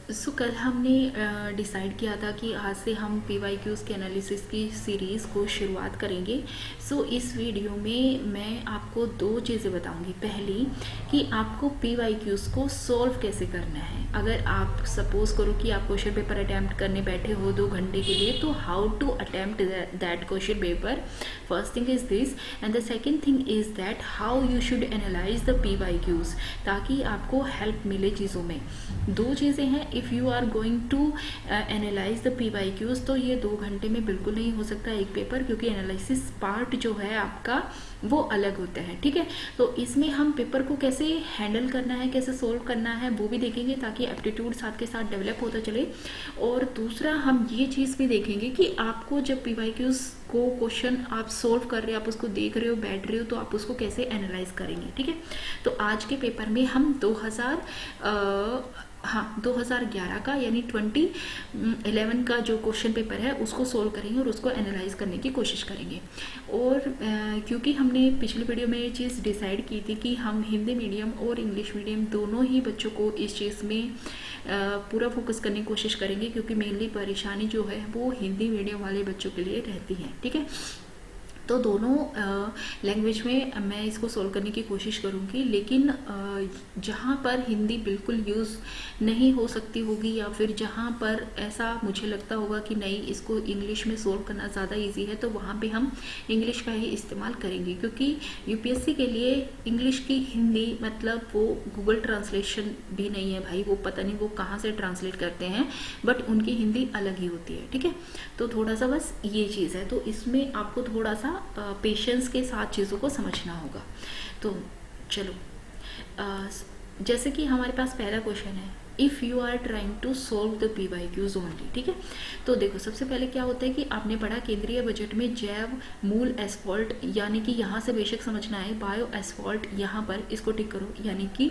सो कल हमने डिसाइड किया था कि आज से हम PYQs के एनालिसिस की सीरीज़ को शुरुआत करेंगे। सो इस वीडियो में मैं आपको दो चीज़ें बताऊंगी। पहली कि आपको PYQs को सॉल्व कैसे करना है। अगर आप सपोज करो कि आप क्वेश्चन पेपर अटैम्प्ट करने बैठे हो 2 घंटे के लिए, तो how to attempt that question paper. First thing is this, and the second thing is that how you should analyse the PYQs, ताकि आपको हेल्प मिले चीज़ों में। दो चीज़ें हैं। If you are going to analyse the PYQs, तो ये 2 घंटे में बिल्कुल नहीं हो सकता एक पेपर, क्योंकि एनालिसिस पार्ट जो है आपका वो अलग होता है। ठीक है, तो इसमें हम पेपर को कैसे हैंडल करना है, कैसे सोल्व करना है, वो भी देखेंगे, ताकि एप्टीट्यूड साथ के साथ डेवलप होता चले। और दूसरा हम ये चीज़ भी देखेंगे कि आपको जब PYQs को क्वेश्चन आप सोल्व कर रहे हो, आप उसको देख रहे हो, बैठ रहे हो, तो आप उसको कैसे एनालाइज करेंगे। ठीक है, तो आज के पेपर में हम 2011 का यानी 2011 का जो क्वेश्चन पेपर है उसको सोल्व करेंगे और उसको एनालाइज करने की कोशिश करेंगे। और क्योंकि हमने पिछले वीडियो में ये चीज़ डिसाइड की थी कि हम हिंदी मीडियम और इंग्लिश मीडियम दोनों ही बच्चों को इस चीज़ में पूरा फोकस करने की कोशिश करेंगे, क्योंकि मेनली परेशानी जो है वो हिंदी मीडियम वाले बच्चों के लिए रहती है। ठीक है, तो दोनों लैंग्वेज में मैं इसको सोल्व करने की कोशिश करूँगी। लेकिन जहाँ पर हिंदी बिल्कुल यूज़ नहीं हो सकती होगी, या फिर जहाँ पर ऐसा मुझे लगता होगा कि नहीं इसको इंग्लिश में सोल्व करना ज़्यादा इजी है, तो वहाँ पे हम इंग्लिश का ही इस्तेमाल करेंगे। क्योंकि UPSC के लिए इंग्लिश की हिंदी मतलब वो गूगल ट्रांसलेशन भी नहीं है भाई, वो पता नहीं वो कहाँ से ट्रांसलेट करते हैं, बट उनकी हिंदी अलग ही होती है। ठीक है, तो थोड़ा सा बस ये चीज़ है, तो इसमें आपको थोड़ा सा पेशेंस के साथ चीज़ों को समझना होगा। तो चलो, जैसे कि हमारे पास पहला क्वेश्चन है, if you are trying to solve the PYQs only. ठीक है, तो देखो सबसे पहले क्या होता है कि आपने पढ़ा केंद्रीय बजट में जैव मूल एस्फॉल्ट, यानी कि यहाँ से बेशक समझना है बायो एस्फॉल्ट, यहाँ पर इसको टिक करो, यानी कि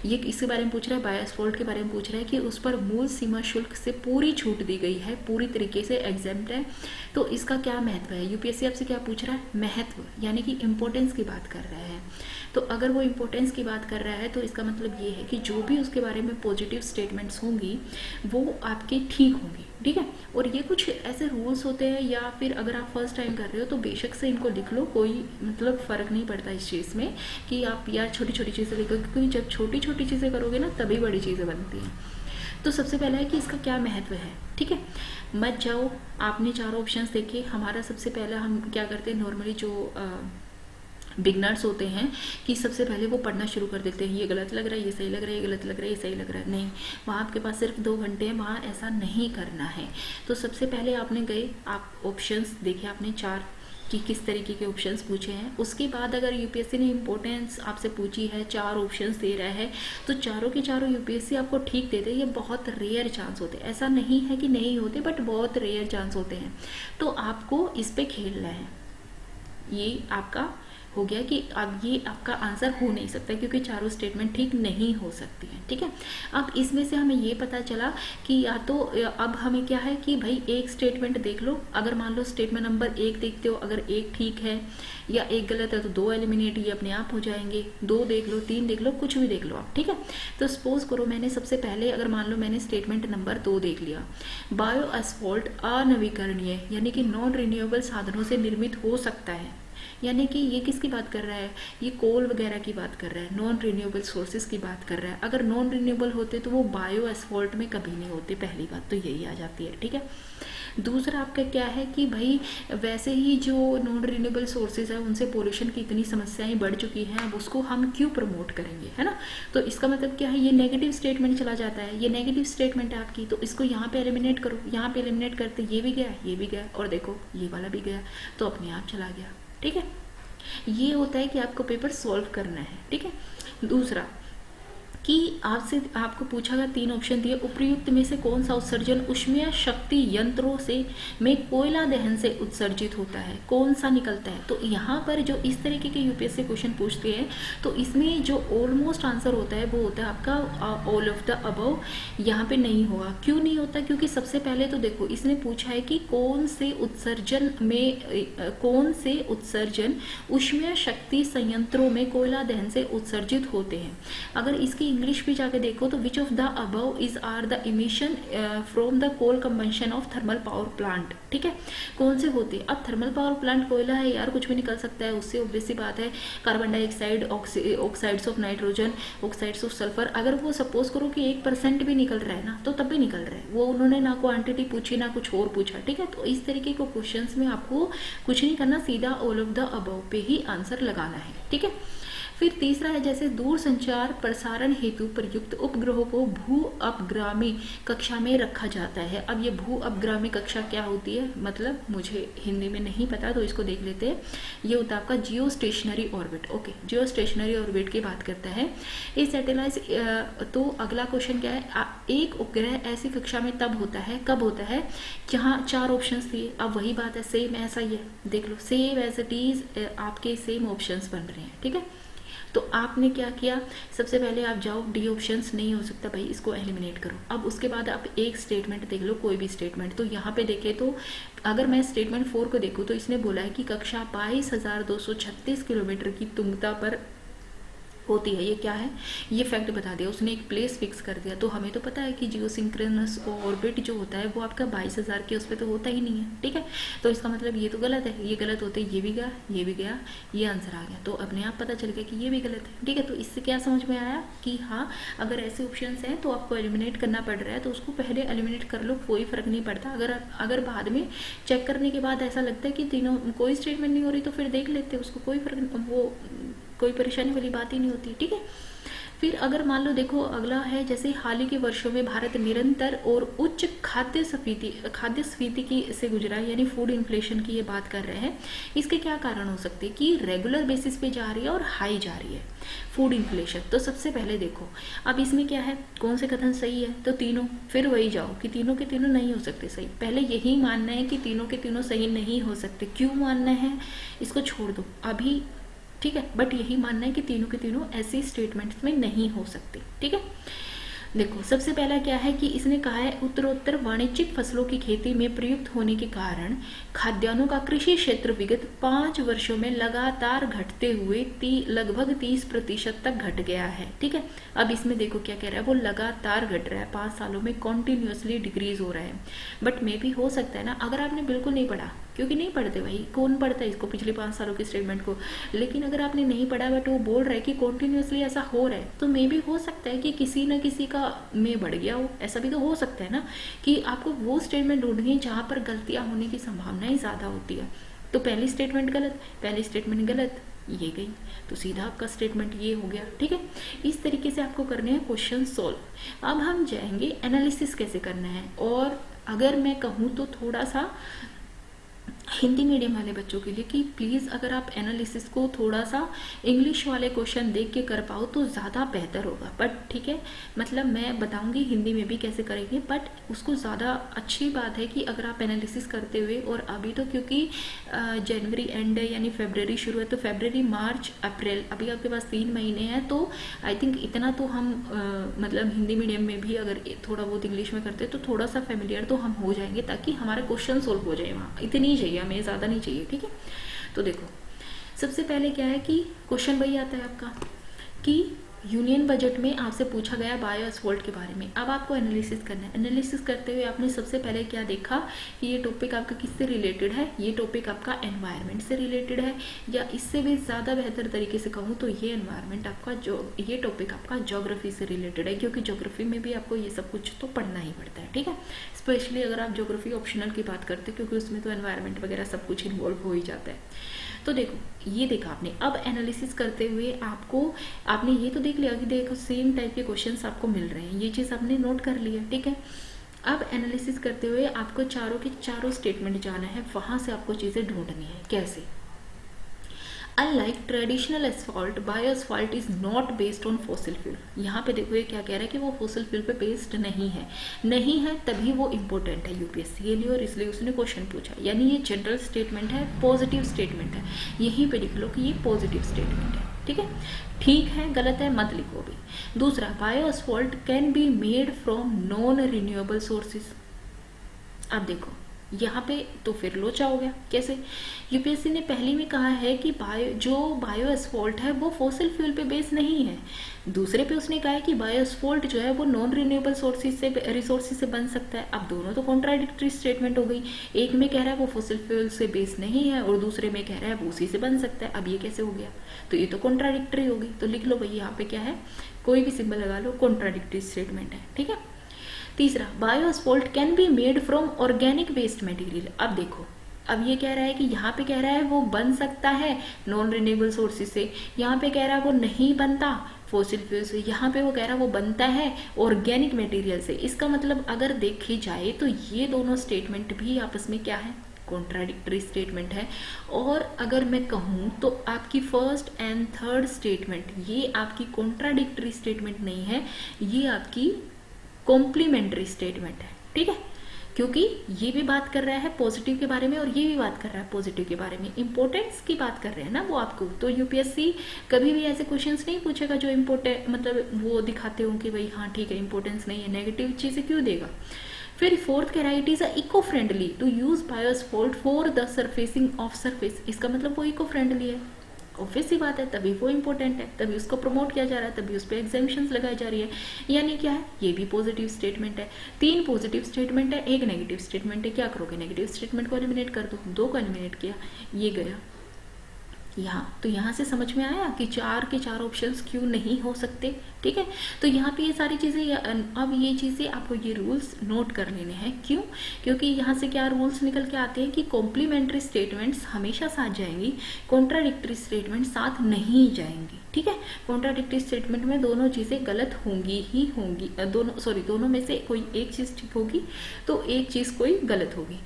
ये इसके बारे में पूछ रहा है, बायो एस्फॉल्ट के बारे में पूछ रहा है कि उस पर मूल सीमा शुल्क से पूरी छूट दी गई है, पूरी तरीके से एग्जेम्प्ट है। तो इसका क्या महत्व है, UPSC आपसे क्या पूछ रहा है, महत्व, यानी कि इम्पोर्टेंस की बात कर रहा है। तो अगर वो इम्पोर्टेंस की बात कर रहा है, तो इसका मतलब ये है कि जो भी उसके बारे में पॉजिटिव स्टेटमेंट्स होंगी वो आपके ठीक होंगी। ठीक है, और ये कुछ ऐसे रूल्स होते हैं, या फिर अगर आप फर्स्ट टाइम कर रहे हो तो बेशक से इनको लिख लो, कोई मतलब फ़र्क नहीं पड़ता इस चीज़ में कि आप यार छोटी छोटी चीज़ें लिखो, क्योंकि जब छोटी छोटी चीज़ें करोगे ना तभी बड़ी चीज़ें बनती हैं। तो सबसे पहला है कि इसका क्या महत्व है। ठीक है, मत जाओ, आपने 4 ऑप्शंस देखे। हमारा सबसे पहला हम क्या करते हैं, नॉर्मली जो बिगनर्स होते हैं कि सबसे पहले वो पढ़ना शुरू कर देते हैं, ये गलत लग रहा है, ये सही लग रहा है, ये गलत लग रहा है, ये सही लग रहा है। नहीं, वहाँ आपके पास सिर्फ 2 घंटे हैं, वहाँ ऐसा नहीं करना है। तो सबसे पहले आपने गए, आप ऑप्शंस देखे आपने 4 कि किस तरीके के ऑप्शंस पूछे हैं। उसके बाद अगर UPSC ने इम्पोर्टेंस आपसे पूछी है, 4 ऑप्शंस दे रहा है, तो चारों के चारों UPSC आपको ठीक दे दे, ये बहुत रेयर चांस होते हैं। ऐसा नहीं है कि नहीं होते, बट बहुत रेयर चांस होते हैं। तो आपको इस पे खेलना है। ये आपका हो गया कि अब ये आपका आंसर हो नहीं सकता, क्योंकि चारों स्टेटमेंट ठीक नहीं हो सकती हैं। ठीक है, अब इसमें से हमें ये पता चला कि या तो अब हमें क्या है कि भाई एक स्टेटमेंट देख लो, अगर मान लो स्टेटमेंट नंबर 1 देखते हो, अगर 1 ठीक है या 1 गलत है तो 2 एलिमिनेट, ये अपने आप हो जाएंगे। 2 देख लो, 3 देख लो, कुछ भी देख लो आप। ठीक है, तो सपोज करो मैंने सबसे पहले, अगर मान लो मैंने स्टेटमेंट नंबर 2 देख लिया, बायो एस्फॉल्ट अनवीकरणीय यानी कि नॉन रिन्यूएबल साधनों से निर्मित हो सकता है, यानी कि ये किसकी बात कर रहा है, ये कोल वगैरह की बात कर रहा है, नॉन रिन्यूएबल सोर्सेज की बात कर रहा है। अगर नॉन रिन्यूएबल होते तो वो बायो एस्फॉल्ट में कभी नहीं होते, पहली बात तो यही आ जाती है। ठीक है, दूसरा आपका क्या है कि भाई वैसे ही जो नॉन रिन्यूएबल सोर्सेज है उनसे पोल्यूशन की इतनी समस्याएं बढ़ चुकी हैं, अब उसको हम क्यों प्रमोट करेंगे, है ना। तो इसका मतलब क्या है, ये नेगेटिव स्टेटमेंट चला जाता है, ये नेगेटिव स्टेटमेंट है आपकी, तो इसको यहाँ पे एलिमिनेट करो। यहाँ पे एलिमिनेट करते ये भी गया, ये भी गया, और देखो ये वाला भी गया, तो अपने आप चला गया। ठीक है, ये होता है कि आपको पेपर सॉल्व करना है। ठीक है, दूसरा कि आपको पूछा गया, 3 ऑप्शन दिए, उपयुक्त में से कौन सा उत्सर्जन ऊष्मीय शक्ति यंत्रों से में कोयला दहन से उत्सर्जित होता है, कौन सा निकलता है। तो यहाँ पर जो इस तरीके के UPSC क्वेश्चन पूछते हैं, तो इसमें जो ऑलमोस्ट आंसर होता है वो होता है आपका ऑल ऑफ द अबव। यहाँ पे नहीं होगा, क्यों नहीं होता, क्योंकि सबसे पहले तो देखो इसने पूछा है कि कौन से उत्सर्जन ऊष्मीय शक्ति संयंत्रों में कोयला दहन से उत्सर्जित होते हैं। अगर इसकी इंग्लिश भी जाके देखो तो which of the above is are the emission from the coal combustion of thermal power plant, ठीक है, कौन से होते हैं। अब थर्मल पावर प्लांट कोयला है यार, कुछ भी निकल सकता है उससे, ऑब्वियस सी बात है। Carbon dioxide, oxides of nitrogen, oxides of sulphur, अगर वो सपोज करो कि 1% भी निकल रहा है ना, तो तब भी निकल रहा है वो, उन्होंने ना क्वांटिटी पूछी ना कुछ और पूछा, ठीक है। तो इस तरीके को क्वेश्चंस में आपको कुछ नहीं करना, सीधा ऑल ऑफ द अबव पे ही आंसर लगाना है, ठीक है। फिर तीसरा है जैसे दूर संचार प्रसारण हेतु प्रयुक्त उपग्रहों को भू अपग्रामी कक्षा में रखा जाता है। अब ये भू अपग्रामी कक्षा क्या होती है, मतलब मुझे हिंदी में नहीं पता तो इसको देख लेते हैं। ये होता है आपका जियो स्टेशनरी ऑर्बिट, ओके, जियो स्टेशनरी ऑर्बिट की बात करता है ये सैटेलाइट। तो अगला क्वेश्चन क्या है, एक उपग्रह ऐसी कक्षा में तब होता है, कब होता है, जहाँ 4 ऑप्शन दिए। अब वही बात है, सेम ऐसा ही है, देख लो सेम एज इट इज आपके सेम ऑप्शंस बन रहे हैं, ठीक है। तो आपने क्या किया, सबसे पहले आप जाओ, डी ऑप्शंस नहीं हो सकता भाई, इसको एलिमिनेट करो। अब उसके बाद आप एक स्टेटमेंट देख लो, कोई भी स्टेटमेंट। तो यहाँ पे देखें तो अगर मैं स्टेटमेंट 4 को देखूँ तो इसने बोला है कि कक्षा 22,236 किलोमीटर की तुंगता पर होती है। ये क्या है, ये फैक्ट बता दिया उसने, एक प्लेस फिक्स कर दिया। तो हमें तो पता है कि जियोसिंक्रोनस ऑर्बिट जो होता है वो आपका 22,000 के उस पर तो होता ही नहीं है, ठीक है। तो इसका मतलब ये तो गलत है, ये गलत होते, ये भी गया, ये भी गया, ये आंसर आ गया। तो अपने आप पता चल गया कि ये भी गलत है, ठीक है। तो इससे क्या समझ में आया कि हाँ, अगर ऐसे ऑप्शन हैं तो आपको एलिमिनेट करना पड़ रहा है तो उसको पहले एलिमिनेट कर लो, कोई फर्क नहीं पड़ता। अगर बाद में चेक करने के बाद ऐसा लगता है कि तीनों कोई स्टेटमेंट नहीं हो रही तो फिर देख लेते, उसको कोई फर्क, वो कोई परेशानी वाली बात ही नहीं होती, ठीक है। फिर अगर मान लो देखो अगला है जैसे हाल ही के वर्षों में भारत निरंतर और उच्च खाद्य स्फीति की से गुजरा है, यानी फूड इन्फ्लेशन की ये बात कर रहे हैं। इसके क्या कारण हो सकते हैं कि रेगुलर बेसिस पे जा रही है और हाई जा रही है फूड इन्फ्लेशन। तो सबसे पहले देखो अब इसमें क्या है, कौन से कथन सही है, तो तीनों, फिर वही जाओ कि तीनों के तीनों नहीं हो सकते सही। पहले यही मानना है कि तीनों के तीनों सही नहीं हो सकते, क्यों मानना है, इसको छोड़ दो अभी, ठीक है। बट यही मानना है कि तीनों के तीनों ऐसे स्टेटमेंट्स में नहीं हो सकते, ठीक है। देखो सबसे पहला क्या है कि इसने कहा है उत्तरोत्तर वाणिज्यिक फसलों की खेती में प्रयुक्त होने के कारण खाद्यान्नों का कृषि क्षेत्र विगत 5 वर्षों में लगातार घटते हुए लगभग 30% तक घट गया है, ठीक है। अब इसमें देखो क्या कह रहा है, वो लगातार घट रहा है, 5 सालों में कॉन्टिन्यूसली डिक्रीज हो रहा है। बट मे भी हो सकता है ना, अगर आपने बिल्कुल नहीं पढ़ा, क्योंकि नहीं पढ़ते भाई, कौन पढ़ता है इसको पिछले 5 सालों के स्टेटमेंट को, लेकिन अगर आपने नहीं पढ़ा बट वो बोल रहा है कि कॉन्टिन्यूसली ऐसा हो रहा है, तो मे भी हो सकता है कि किसी न किसी का में बढ़ गया हो, ऐसा भी तो हो सकता है ना कि आपको वो स्टेटमेंट ढूंढनी है जहाँ पर गलतियाँ होने की संभावनाएं ज़्यादा होती है। तो पहली स्टेटमेंट गलत, पहली स्टेटमेंट गलत, ये गई, तो सीधा आपका स्टेटमेंट ये हो गया, ठीक है। इस तरीके से आपको करने हैं क्वेश्चन सॉल्व। अब हम जाएंगे एनालिसिस कैसे करना है। और अगर मैं कहूँ तो थोड़ा सा हिंदी मीडियम वाले बच्चों के लिए कि प्लीज़ अगर आप एनालिसिस को थोड़ा सा इंग्लिश वाले क्वेश्चन देख के कर पाओ तो ज़्यादा बेहतर होगा। बट ठीक है, मतलब मैं बताऊंगी हिंदी में भी कैसे करेंगे, बट उसको ज़्यादा अच्छी बात है कि अगर आप एनालिसिस करते हुए, और अभी तो क्योंकि जनवरी एंड है यानी फरवरी शुरू है, तो फरवरी मार्च अप्रैल अभी आपके पास 3 महीने हैं। तो आई थिंक इतना तो हम मतलब हिंदी मीडियम में भी अगर थोड़ा बहुत इंग्लिश में करते तो थोड़ा सा फेमिलियर तो हम हो जाएंगे, ताकि हमारा क्वेश्चन सोल्व हो जाए। वहाँ इतनी चाहिए हमें, ज़्यादा नहीं चाहिए, ठीक है। तो देखो सबसे पहले क्या है कि क्वेश्चन वही आता है आपका कि यूनियन बजट में आपसे पूछा गया बायो असफॉल्ट के बारे में। अब आपको एनालिसिस करना है। एनालिसिस करते हुए आपने सबसे पहले क्या देखा कि ये टॉपिक आपका किससे रिलेटेड है, ये टॉपिक आपका एनवायरनमेंट से रिलेटेड है, या इससे भी ज़्यादा बेहतर तरीके से कहूँ तो ये एनवायरनमेंट आपका ये टॉपिक आपका ज्योग्राफी से रिलेटेड है, क्योंकि ज्योग्राफी में भी आपको ये सब कुछ तो पढ़ना ही पड़ता है, ठीक है। स्पेशली अगर आप ज्योग्राफी ऑप्शनल की बात करते हैं, क्योंकि उसमें तो एनवायरनमेंट वगैरह सब कुछ इन्वॉल्व हो ही जाता है। तो देखो ये देखा आपने। अब एनालिसिस करते हुए आपने ये तो देख लिया कि देखो सेम टाइप के क्वेश्चंस आपको मिल रहे हैं, ये चीज़ आपने नोट कर लिया, ठीक है। अब एनालिसिस करते हुए आपको चारों के चारों स्टेटमेंट जाना है, वहाँ से आपको चीज़ें ढूंढनी है। कैसे? Unlike traditional asphalt, bio asphalt is not based on fossil fuel. यहाँ पे देखो ये क्या कह रहा है कि वो फॉसिल फ्यूल पे बेस्ड नहीं है, तभी वो इम्पोर्टेंट है यूपीएससी के लिए, और इसलिए उसने क्वेश्चन पूछा। यानी ये जनरल स्टेटमेंट है, पॉजिटिव स्टेटमेंट है, यहीं पे लिख लो कि ये पॉजिटिव स्टेटमेंट है, ठीक है। ठीक है गलत है मत लिखो भी। दूसरा, bio asphalt can be made from non renewable sources. अब देखो यहाँ पे तो फिर लोचा हो गया। कैसे? यूपीएससी ने पहले में कहा है कि बायो एस्फॉल्ट है वो फॉसिल फ्यूल पे बेस नहीं है। दूसरे पे उसने कहा है कि बायो एस्फॉल्ट जो है वो नॉन रिन्यूएबल रिसोर्सेज से बन सकता है। अब दोनों तो कॉन्ट्राडिक्टरी स्टेटमेंट हो गई। एक में कह रहा है वो फॉसिल फ्यूल से बेस नहीं है और दूसरे में कह रहा है वो उसी से बन सकता है। अब ये कैसे हो गया? तो ये तो कॉन्ट्राडिक्टरी हो गई। तो लिख लो भाई यहाँ पे क्या है, कोई भी सिंबल लगा लो, कॉन्ट्राडिक्टरी स्टेटमेंट है। ठीक है। तीसरा, bio asphalt can be made from organic waste material. अब देखो, अब ये कह रहा है कि यहाँ पे कह रहा है वो बन सकता है नॉन रिन्यूएबल सोर्सेज से, यहाँ पे कह रहा है वो नहीं बनता फॉसिल फ्यूल से, यहाँ पे वो कह रहा है वो बनता है ऑर्गेनिक मटेरियल से। इसका मतलब अगर देखी जाए तो ये दोनों स्टेटमेंट भी आपस में क्या है, कॉन्ट्राडिक्टरी स्टेटमेंट है। और अगर मैं कहूँ तो आपकी फर्स्ट एंड थर्ड स्टेटमेंट ये आपकी कॉन्ट्राडिक्टरी स्टेटमेंट नहीं है, ये आपकी कॉम्प्लीमेंट्री स्टेटमेंट है। ठीक है, क्योंकि ये भी बात कर रहा है पॉजिटिव के बारे में और ये भी बात कर रहा है पॉजिटिव के बारे में, इंपॉर्टेंस की बात कर रहे हैं ना वो आपको। तो यूपीएससी कभी भी ऐसे क्वेश्चंस नहीं पूछेगा जो इम्पोर्टेंट मतलब वो दिखाते हो कि भाई हाँ ठीक है इंपॉर्टेंस नहीं है, नेगेटिव चीज़ें क्यों देगा। फिर फोर्थ कह रहा है it is eco friendly to use bio asphalt for the surfacing of surface. इसका मतलब वो इको फ्रेंडली है, ऑब्वियस सी बात है, तभी वो इंपॉर्टेंट है, तभी उसको प्रमोट किया जा रहा है, तभी उस पर एग्जामिशंस लगाई जा रही है। यानी क्या है, ये भी पॉजिटिव स्टेटमेंट है। 3 पॉजिटिव स्टेटमेंट है, 1 नेगेटिव स्टेटमेंट है। क्या करोगे, नेगेटिव स्टेटमेंट को एलिमिनेट कर दो, 2 को एलिमिनेट किया, ये गया यहाँ। तो यहाँ से समझ में आया कि 4 के 4 ऑप्शंस क्यों नहीं हो सकते। ठीक है, तो यहाँ पे ये सारी चीज़ें, अब ये चीज़ें आपको ये रूल्स नोट कर लेने हैं। क्यों? क्योंकि यहाँ से क्या रूल्स निकल के आते हैं कि कॉम्प्लीमेंट्री स्टेटमेंट्स हमेशा साथ जाएंगी, कॉन्ट्राडिक्टरी स्टेटमेंट साथ नहीं जाएंगी। ठीक है, कॉन्ट्राडिक्टरी स्टेटमेंट में दोनों चीज़ें गलत होंगी ही होंगी, दोनों में से कोई एक चीज़ ठीक होगी तो एक चीज़ कोई गलत होगी।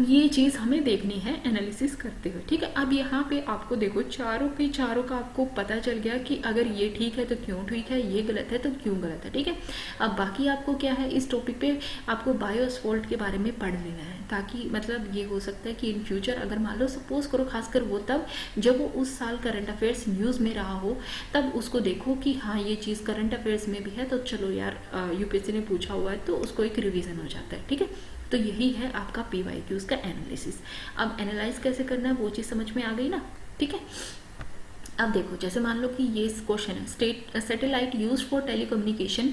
ये चीज़ हमें देखनी है एनालिसिस करते हुए। ठीक है, अब यहाँ पे आपको देखो चारों के चारों का आपको पता चल गया कि अगर ये ठीक है तो क्यों ठीक है, ये गलत है तो क्यों गलत है। ठीक है, अब बाकी आपको क्या है, इस टॉपिक पे आपको बायो एस्फॉल्ट के बारे में पढ़ लेना है, ताकि मतलब ये हो सकता है कि इन फ्यूचर अगर मान लो सपोज करो, खासकर वो तब जब वो उस साल करंट अफेयर्स न्यूज़ में रहा हो, तब उसको देखो कि हाँ ये चीज़ करंट अफेयर्स में भी है, तो चलो यार यूपीएससी ने पूछा हुआ है तो उसको एक रिविज़न हो जाता है। ठीक है, तो यही है आपका PYQs का एनालिसिस। अब एनालाइज कैसे करना है वो चीज़ समझ में आ गई ना। ठीक है, अब देखो जैसे मान लो कि ये क्वेश्चन है, satellite used for telecommunication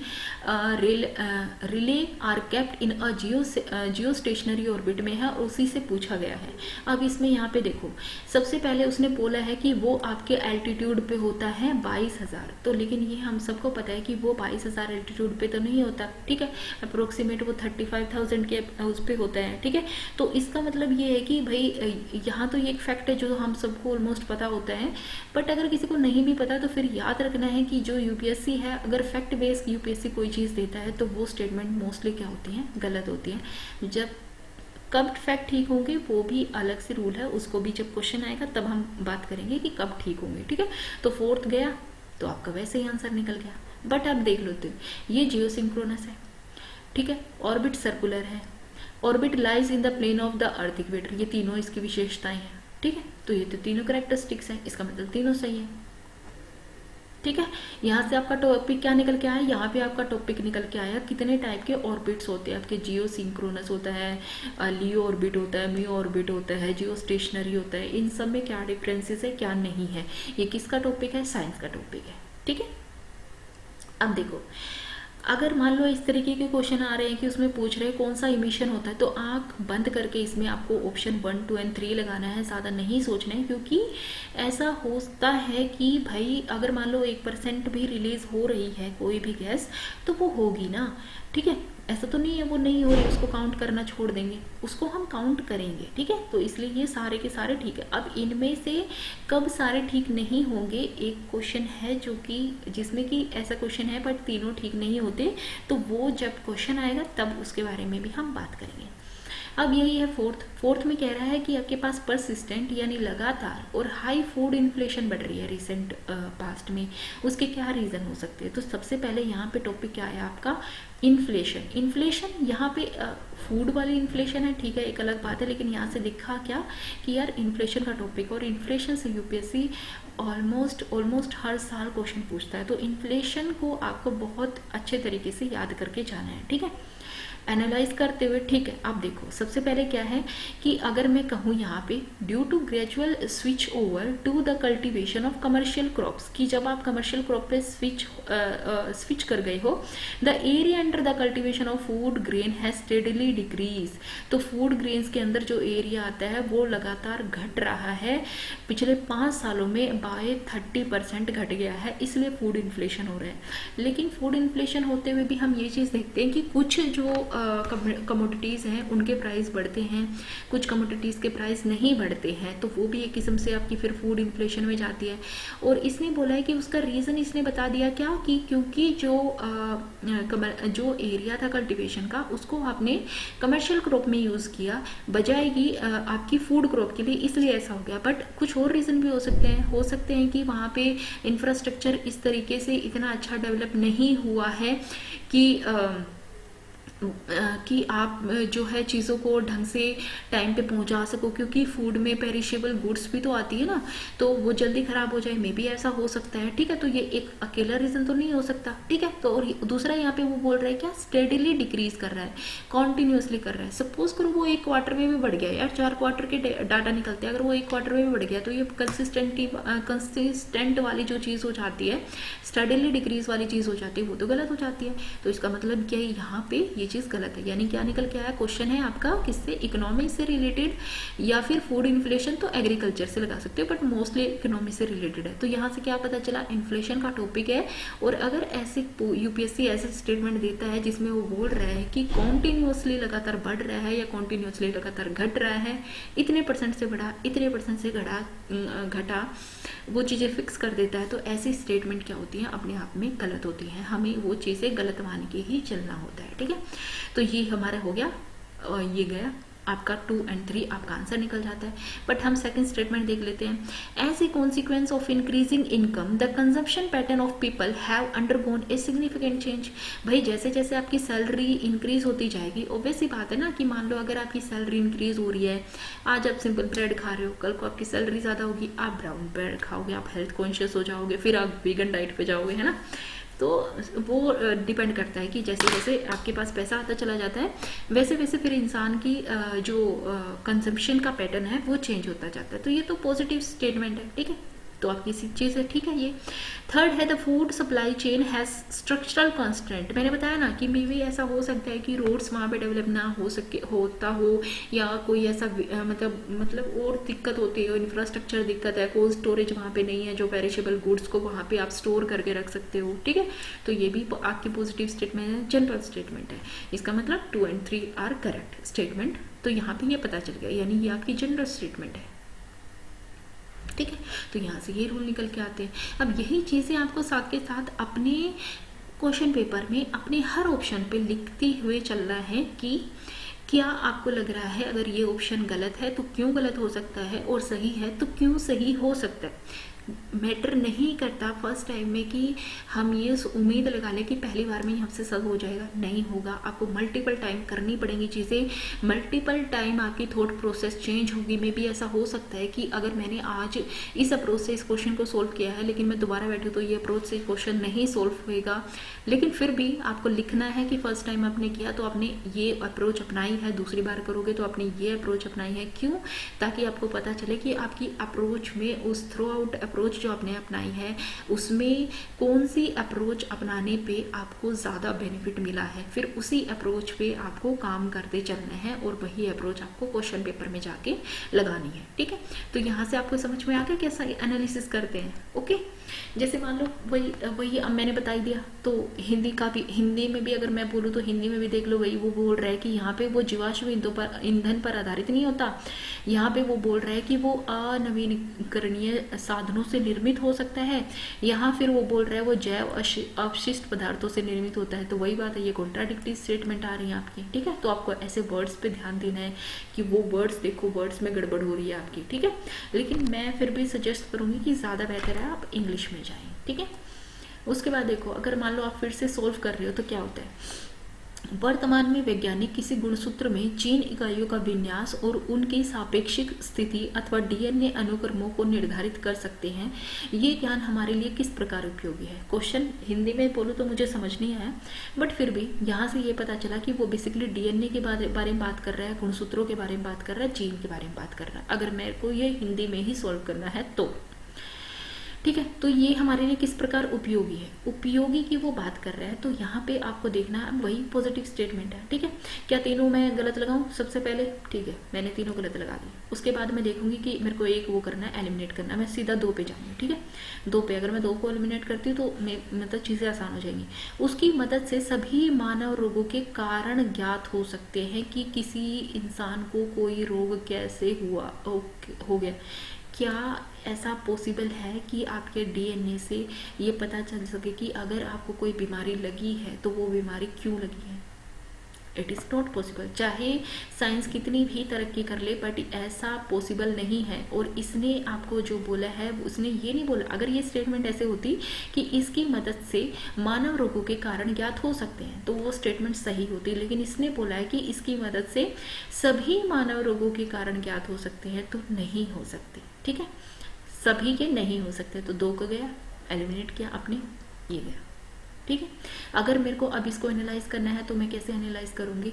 relay are kept in a geostationary orbit में है, उसी से पूछा गया है। अब इसमें यहाँ पे देखो, सबसे पहले उसने बोला है कि वो आपके एल्टीट्यूड पे होता है 22,000, तो लेकिन ये हम सबको पता है कि वो 22,000 एल्टीट्यूड पे तो नहीं होता। ठीक है, अप्रोक्सीमेट वो 35,000 के उस पर होता है। ठीक है, तो इसका मतलब ये है कि भाई यहाँ तो ये एक फैक्ट है जो हम सबको ऑलमोस्ट पता होता है, बट अगर किसी को नहीं भी पता तो फिर याद रखना है कि जो यूपीएससी है, अगर फैक्ट बेस्ड यूपीएससी कोई चीज़ देता है तो वो स्टेटमेंट मोस्टली क्या होती हैं, गलत होती हैं। जब कब फैक्ट ठीक होंगे वो भी अलग से रूल है, उसको भी जब क्वेश्चन आएगा तब हम बात करेंगे कि कब ठीक होंगे। ठीक है, तो 4th गया तो आपका वैसे ही आंसर निकल गया। बट आप देख लो तो ये जियो सिंक्रोनस है। ठीक है, ऑर्बिट सर्कुलर है, orbit lies in the plane of the earth equator, ये तीनों इसकी विशेषताएं हैं। ठीक है, तो ये तो तीनों कैरेक्टरिस्टिक्स हैं, इसका मतलब तीनों सही है। ठीक है, यहाँ से आपका टॉपिक क्या निकल के आया, यहाँ पे आपका टॉपिक निकल के आया कितने टाइप के ऑर्बिट्स होते हैं आपके। जियो सिंक्रोनस होता है, लियो ऑर्बिट होता है, मियो ऑर्बिट होता है, जियो स्टेशनरी होता है, इन सब में क्या डिफरेंसेस है क्या नहीं है, ये किसका टॉपिक है, साइंस का टॉपिक है। ठीक है, अब देखो अगर मान लो इस तरीके के क्वेश्चन आ रहे हैं कि उसमें पूछ रहे हैं कौन सा इमिशन होता है, तो आंख बंद करके इसमें आपको ऑप्शन 1, 2 और 3 लगाना है, ज़्यादा नहीं सोचना है। क्योंकि ऐसा होता है कि भाई अगर मान लो 1% भी रिलीज हो रही है कोई भी गैस तो वो होगी ना। ठीक है, ऐसा तो नहीं है वो नहीं हो रही उसको काउंट करना छोड़ देंगे, उसको हम काउंट करेंगे। ठीक है, तो इसलिए ये सारे के सारे ठीक है। अब इनमें से कब सारे ठीक नहीं होंगे, एक क्वेश्चन है जो कि जिसमें कि ऐसा क्वेश्चन है बट तीनों ठीक नहीं होते, तो वो जब क्वेश्चन आएगा तब उसके बारे में भी हम बात करेंगे। अब यही है फोर्थ में कह रहा है कि आपके पास परसिस्टेंट यानी लगातार और हाई फूड इन्फ्लेशन बढ़ रही है रिसेंट पास्ट में, उसके क्या रीज़न हो सकते हैं। तो सबसे पहले यहाँ पे टॉपिक क्या है आपका, इन्फ्लेशन यहाँ पे फूड वाली इन्फ्लेशन है। ठीक है, एक अलग बात है, लेकिन यहाँ से दिखा क्या कि यार इन्फ्लेशन का टॉपिक, और इन्फ्लेशन से यूपीएससी ऑलमोस्ट हर साल क्वेश्चन पूछता है, तो इन्फ्लेशन को आपको बहुत अच्छे तरीके से याद करके जाना है, ठीक है, एनालाइज करते हुए। ठीक है, आप देखो सबसे पहले क्या है कि अगर मैं कहूँ यहाँ पे due to gradual switch over to the cultivation of commercial crops, कि जब आप कमर्शियल क्रॉप पे स्विच कर गए हो, the area under the cultivation of food grain has steadily decrease, तो फूड ग्रेन्स के अंदर जो एरिया आता है वो लगातार घट रहा है, पिछले 5 सालों में बाय 30% घट गया है, इसलिए फूड इन्फ्लेशन हो रहा है। लेकिन फूड इन्फ्लेशन होते हुए भी हम ये चीज़ देखते हैं कि कुछ जो कमोडिटीज़ हैं उनके प्राइस बढ़ते हैं, कुछ कमोडिटीज़ के प्राइस नहीं बढ़ते हैं, तो वो भी एक किस्म से आपकी फिर फूड इन्फ्लेशन में जाती है। और इसने बोला है कि उसका रीज़न इसने बता दिया क्या, कि क्योंकि जो एरिया था कल्टीवेशन का उसको आपने कमर्शियल क्रॉप में यूज़ किया बजाय कि आपकी फूड क्रॉप के लिए, इसलिए ऐसा हो गया। बट कुछ और रीज़न भी हो सकते हैं कि वहाँ पे इंफ्रास्ट्रक्चर इस तरीके से इतना अच्छा डेवलप नहीं हुआ है कि आप जो है चीज़ों को ढंग से टाइम पे पहुंचा सको, क्योंकि फूड में पेरिशेबल गुड्स भी तो आती है ना, तो वो जल्दी ख़राब हो जाए, मे भी ऐसा हो सकता है, ठीक है। तो ये एक अकेला रीज़न तो नहीं हो सकता, ठीक है। तो और दूसरा यहाँ पे वो बोल रहा है क्या, स्टेडिली डिक्रीज कर रहा है, कॉन्टिन्यूसली कर रहा है। सपोज करो वो 1 क्वार्टर में भी बढ़ गया, यार 4 क्वार्टर के डाटा निकलते हैं, अगर वो 1 क्वार्टर में भी बढ़ गया तो ये कंसिस्टेंट वाली जो चीज़ हो जाती है, स्टेडिली डिक्रीज वाली चीज़ हो जाती है, वो तो गलत हो जाती है। तो इसका मतलब क्या है, यहाँ पे ये चीज़ गलत है। यानी क्या निकल के आया, क्वेश्चन है आपका किससे, इकोनॉमी से रिलेटेड या फिर फूड इन्फ्लेशन तो एग्रीकल्चर से लगा सकते हो, बट मोस्टली इकोनॉमी से रिलेटेड है। तो यहाँ से क्या पता चला, इन्फ्लेशन का टॉपिक है। और अगर ऐसे यूपीएससी ऐसे स्टेटमेंट देता है जिसमें वो बोल रहा है कि कॉन्टिन्यूसली लगातार बढ़ रहा है या कॉन्टिन्यूसली लगातार घट रहा है, इतने परसेंट से बढ़ा, इतने परसेंट से घटा, वो चीज़ें फिक्स कर देता है, तो ऐसी स्टेटमेंट क्या होती है, अपने आप में गलत होती हैं, हमें वो चीज़ें गलत मान के ही चलना होता है, ठीक है। तो ये हमारा हो गया, ये गया आपका 2 और 3, आपका आंसर निकल जाता है। बट हम सेकंड स्टेटमेंट देख लेते हैं। As a consequence of increasing income the consumption pattern of people have undergone a significant change. भाई जैसे जैसे आपकी सैलरी इंक्रीज होती जाएगी, ऑब्वियस सी बात है ना कि मान लो अगर आपकी सैलरी इंक्रीज हो रही है, आज आप सिंपल ब्रेड खा रहे हो, कल को आपकी सैलरी ज़्यादा होगी, आप ब्राउन ब्रेड खाओगे, आप हेल्थ कॉन्शियस हो जाओगे, फिर आप वीगन डाइट पे जाओगे, है ना। तो वो डिपेंड करता है कि जैसे जैसे आपके पास पैसा आता चला जाता है, वैसे वैसे फिर इंसान की जो कंजम्पशन का पैटर्न है वो चेंज होता जाता है। तो ये तो पॉजिटिव स्टेटमेंट है, ठीक है। तो आपकी चीज़ है, ठीक है। ये थर्ड है, the food supply chain has structural constraint. मैंने बताया ना कि मे भी ऐसा हो सकता है कि रोड्स वहाँ पे डेवलप ना होता हो, या कोई ऐसा मतलब और दिक्कत होती है, इंफ्रास्ट्रक्चर दिक्कत है, कोल्ड स्टोरेज वहाँ पे नहीं है जो पेरिशेबल गुड्स को वहाँ पे आप स्टोर करके रख सकते हो, ठीक है। तो ये भी आपकी पॉजिटिव स्टेटमेंट है, जनरल स्टेटमेंट है। इसका मतलब 2 और 3 आर करेक्ट स्टेटमेंट। तो यहाँ पे ये पता चल गया, यानी ये आपकी जनरल स्टेटमेंट है, ठीक है। तो यहाँ से ये रूल निकल के आते हैं। अब यही चीज़ें आपको साथ के साथ अपने क्वेश्चन पेपर में अपने हर ऑप्शन पे लिखते हुए चलना है कि क्या आपको लग रहा है अगर ये ऑप्शन गलत है तो क्यों गलत हो सकता है, और सही है तो क्यों सही हो सकता है। मैटर नहीं करता फर्स्ट टाइम में कि हम ये उम्मीद लगा लें कि पहली बार में ही हमसे सब हो जाएगा, नहीं होगा। आपको मल्टीपल टाइम करनी पड़ेंगी चीज़ें, मल्टीपल टाइम आपकी थॉट प्रोसेस चेंज होगी। मे भी ऐसा हो सकता है कि अगर मैंने आज इस अप्रोच से इस क्वेश्चन को सोल्व किया है, लेकिन मैं दोबारा बैठूँ तो ये अप्रोच से क्वेश्चन नहीं सोल्व होएगा। लेकिन फिर भी आपको लिखना है कि फर्स्ट टाइम आपने किया तो आपने ये अप्रोच अपनाई है, दूसरी बार करोगे तो आपने ये अप्रोच अपनाई है। क्यों? ताकि आपको पता चले कि आपकी अप्रोच में, उस थ्रू आउट अप्रोच जो आपने अपनाई है, उसमें कौन सी अप्रोच अपनाने पे आपको ज़्यादा बेनिफिट मिला है, फिर उसी अप्रोच पे आपको काम करते चलना है और वही अप्रोच आपको क्वेश्चन पेपर में जाके लगानी है, ठीक है। तो यहाँ से आपको समझ में आ गया कैसा एनालिसिस करते हैं, ओके। जैसे मान लो वही अब मैंने बता दिया, तो हिंदी में भी अगर मैं बोलूँ तो हिंदी में भी देख लो, वही वो बोल रहा है कि यहाँ पे वो जीवाश्म ईंधन पर आधारित नहीं होता, यहाँ पे वो बोल रहा है कि वो अनवीनीकरणीय साधनों से निर्मित हो सकता है, यहाँ फिर वो बोल रहा है वो जैव अवशिष्ट पदार्थों से निर्मित होता है। तो वही बात है, ये कॉन्ट्राडिक्टरी स्टेटमेंट आ रही है आपकी, ठीक है। तो आपको ऐसे वर्ड्स पे ध्यान देना है कि वो वर्ड्स देखो, वर्ड्स में गड़बड़ हो रही है आपकी, ठीक है। लेकिन मैं फिर भी सजेस्ट करूंगी कि ज़्यादा बेहतर है आप इंग्लिश में जाएं, ठीक है। उसके बाद देखो, अगर मान लो आप फिर से सोल्व कर रहे हो तो क्या होता है, वर्तमान में वैज्ञानिक किसी गुणसूत्र में जीन इकाइयों का विन्यास और उनकी सापेक्षिक स्थिति अथवा डीएनए अनुक्रमों को निर्धारित कर सकते हैं। ये ज्ञान हमारे लिए किस प्रकार उपयोगी है? क्वेश्चन हिंदी में बोलूँ तो मुझे समझ नहीं आया, बट फिर भी यहाँ से ये पता चला कि वो बेसिकली डीएनए के बारे में बात कर रहा है, गुणसूत्रों के बारे में बात कर रहा है, जीन के बारे में बात कर रहा है। अगर मेरे को ये हिंदी में ही सॉल्व करना है तो ठीक है। तो ये हमारे लिए किस प्रकार उपयोगी है, उपयोगी की वो बात कर रहा है। तो यहाँ पे आपको देखना है वही पॉजिटिव स्टेटमेंट है। ठीक है, क्या तीनों मैं गलत लगाऊं सबसे पहले? ठीक है, मैंने तीनों गलत लगा दी। उसके बाद मैं देखूंगी कि मेरे को एक वो करना है, एलिमिनेट करना है। मैं सीधा 2 पे जाऊंगी। ठीक है, 2 पे अगर मैं 2 को एलिमिनेट करती हूँ तो मतलब चीज़ें आसान हो जाएंगी। उसकी मदद से सभी मानव रोगों के कारण ज्ञात हो सकते हैं कि किसी इंसान को कोई रोग कैसे हुआ हो गया। क्या ऐसा पॉसिबल है कि आपके डीएनए से ये पता चल सके कि अगर आपको कोई बीमारी लगी है तो वो बीमारी क्यों लगी है? It is not possible. चाहे साइंस कितनी भी तरक्की कर ले, बट ऐसा पॉसिबल नहीं है। और इसने आपको जो बोला है उसने ये नहीं बोला, अगर ये स्टेटमेंट ऐसे होती कि इसकी मदद से मानव रोगों के कारण ज्ञात हो सकते हैं तो वो स्टेटमेंट सही होती, लेकिन इसने बोला है कि इसकी मदद से सभी मानव रोगों के कारण ज्ञात हो सकते हैं, तो नहीं हो सकते। ठीक है, सभी के नहीं हो सकते। तो 2 को गया, एलिमिनेट किया अपने, ये गया। ठीक है, अगर मेरे को अब इसको एनालाइज करना है तो मैं कैसे एनालाइज करूंगी?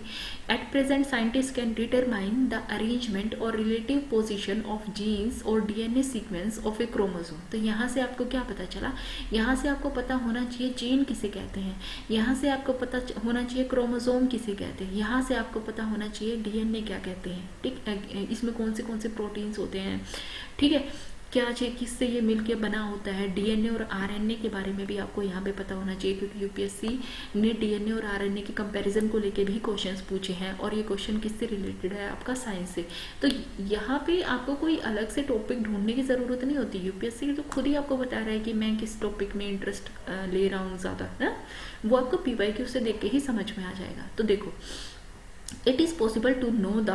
At present scientist can determine the arrangement और रिलेटिव पोजीशन ऑफ जीन्स और DNA sequence of A chromosome. तो यहाँ से आपको क्या पता चला? यहाँ से आपको पता होना चाहिए जीन किसे कहते हैं, यहाँ से आपको पता होना चाहिए क्रोमोसोम किसे कहते हैं, यहाँ से आपको पता होना चाहिए डीएनए क्या कहते हैं। ठीक, इसमें कौन से प्रोटीन्स होते हैं। ठीक है, क्या चाहिए, किससे ये मिलके बना होता है। डीएनए और आरएनए के बारे में भी आपको यहाँ पे पता होना चाहिए, क्योंकि यूपीएससी ने डीएनए और आरएनए के कंपैरिजन को लेके भी क्वेश्चंस पूछे हैं, और ये क्वेश्चन किससे रिलेटेड है? आपका साइंस से। तो यहाँ पे आपको कोई अलग से टॉपिक ढूंढने की ज़रूरत नहीं होती। यूपीएससी तो खुद ही आपको बता रहा है कि मैं किस टॉपिक में इंटरेस्ट ले रहा हूँ ज़्यादा, है वो आपको पीवाईक्यू से देख के ही समझ में आ जाएगा। तो देखो, it is possible to know the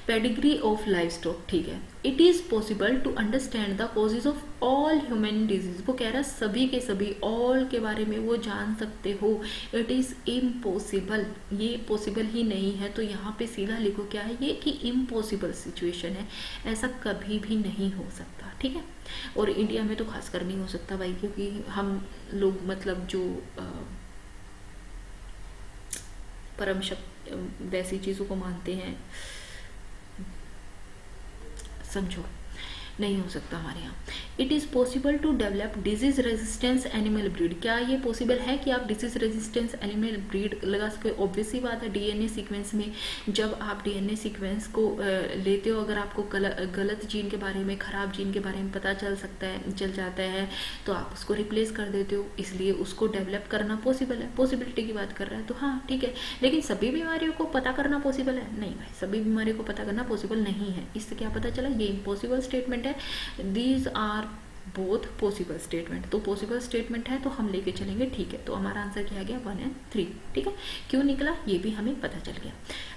pedigree of life stock. ठीक है, it is possible to understand the causes of all human disease. वो कह रहा है सभी के सभी, ऑल के बारे में वो जान सकते हो। इट इज़ इम्पॉसिबल, ये पॉसिबल ही नहीं है। तो यहाँ पे सीधा लिखो क्या है ये, कि इम्पॉसिबल सिचुएशन है, ऐसा कभी भी नहीं हो सकता। ठीक है, और इंडिया में तो खासकर नहीं हो सकता भाई, क्योंकि हम लोग मतलब जो परम शक्ति वैसी चीज़ों को मानते हैं, समझो, नहीं हो सकता हमारे यहाँ। It is possible to develop disease resistance animal breed. क्या ये पॉसिबल है कि आप डिजीज रेजिस्टेंस एनिमल ब्रीड लगा सके? ऑब्वियस ही बात है, डीएनए सीक्वेंस में जब आप डीएनए सीक्वेंस को लेते हो, अगर आपको गलत जीन के बारे में, खराब जीन के बारे में पता चल जाता है तो आप उसको रिप्लेस कर देते हो, इसलिए उसको डेवलप करना पॉसिबल है। पॉसिबिलिटी की बात कर रहा है तो हाँ ठीक है, लेकिन सभी बीमारियों को पता करना पॉसिबल है? नहीं भाई, सभी बीमारियों को पता करना पॉसिबल नहीं है। इससे क्या पता चला? ये इम्पॉसिबल स्टेटमेंट है। These are both possible statement. तो पॉसिबल स्टेटमेंट है तो हम लेके चलेंगे। ठीक है, तो हमारा आंसर क्या आ गया? 1 और 3। ठीक है, क्यों निकला ये भी हमें पता चल गया।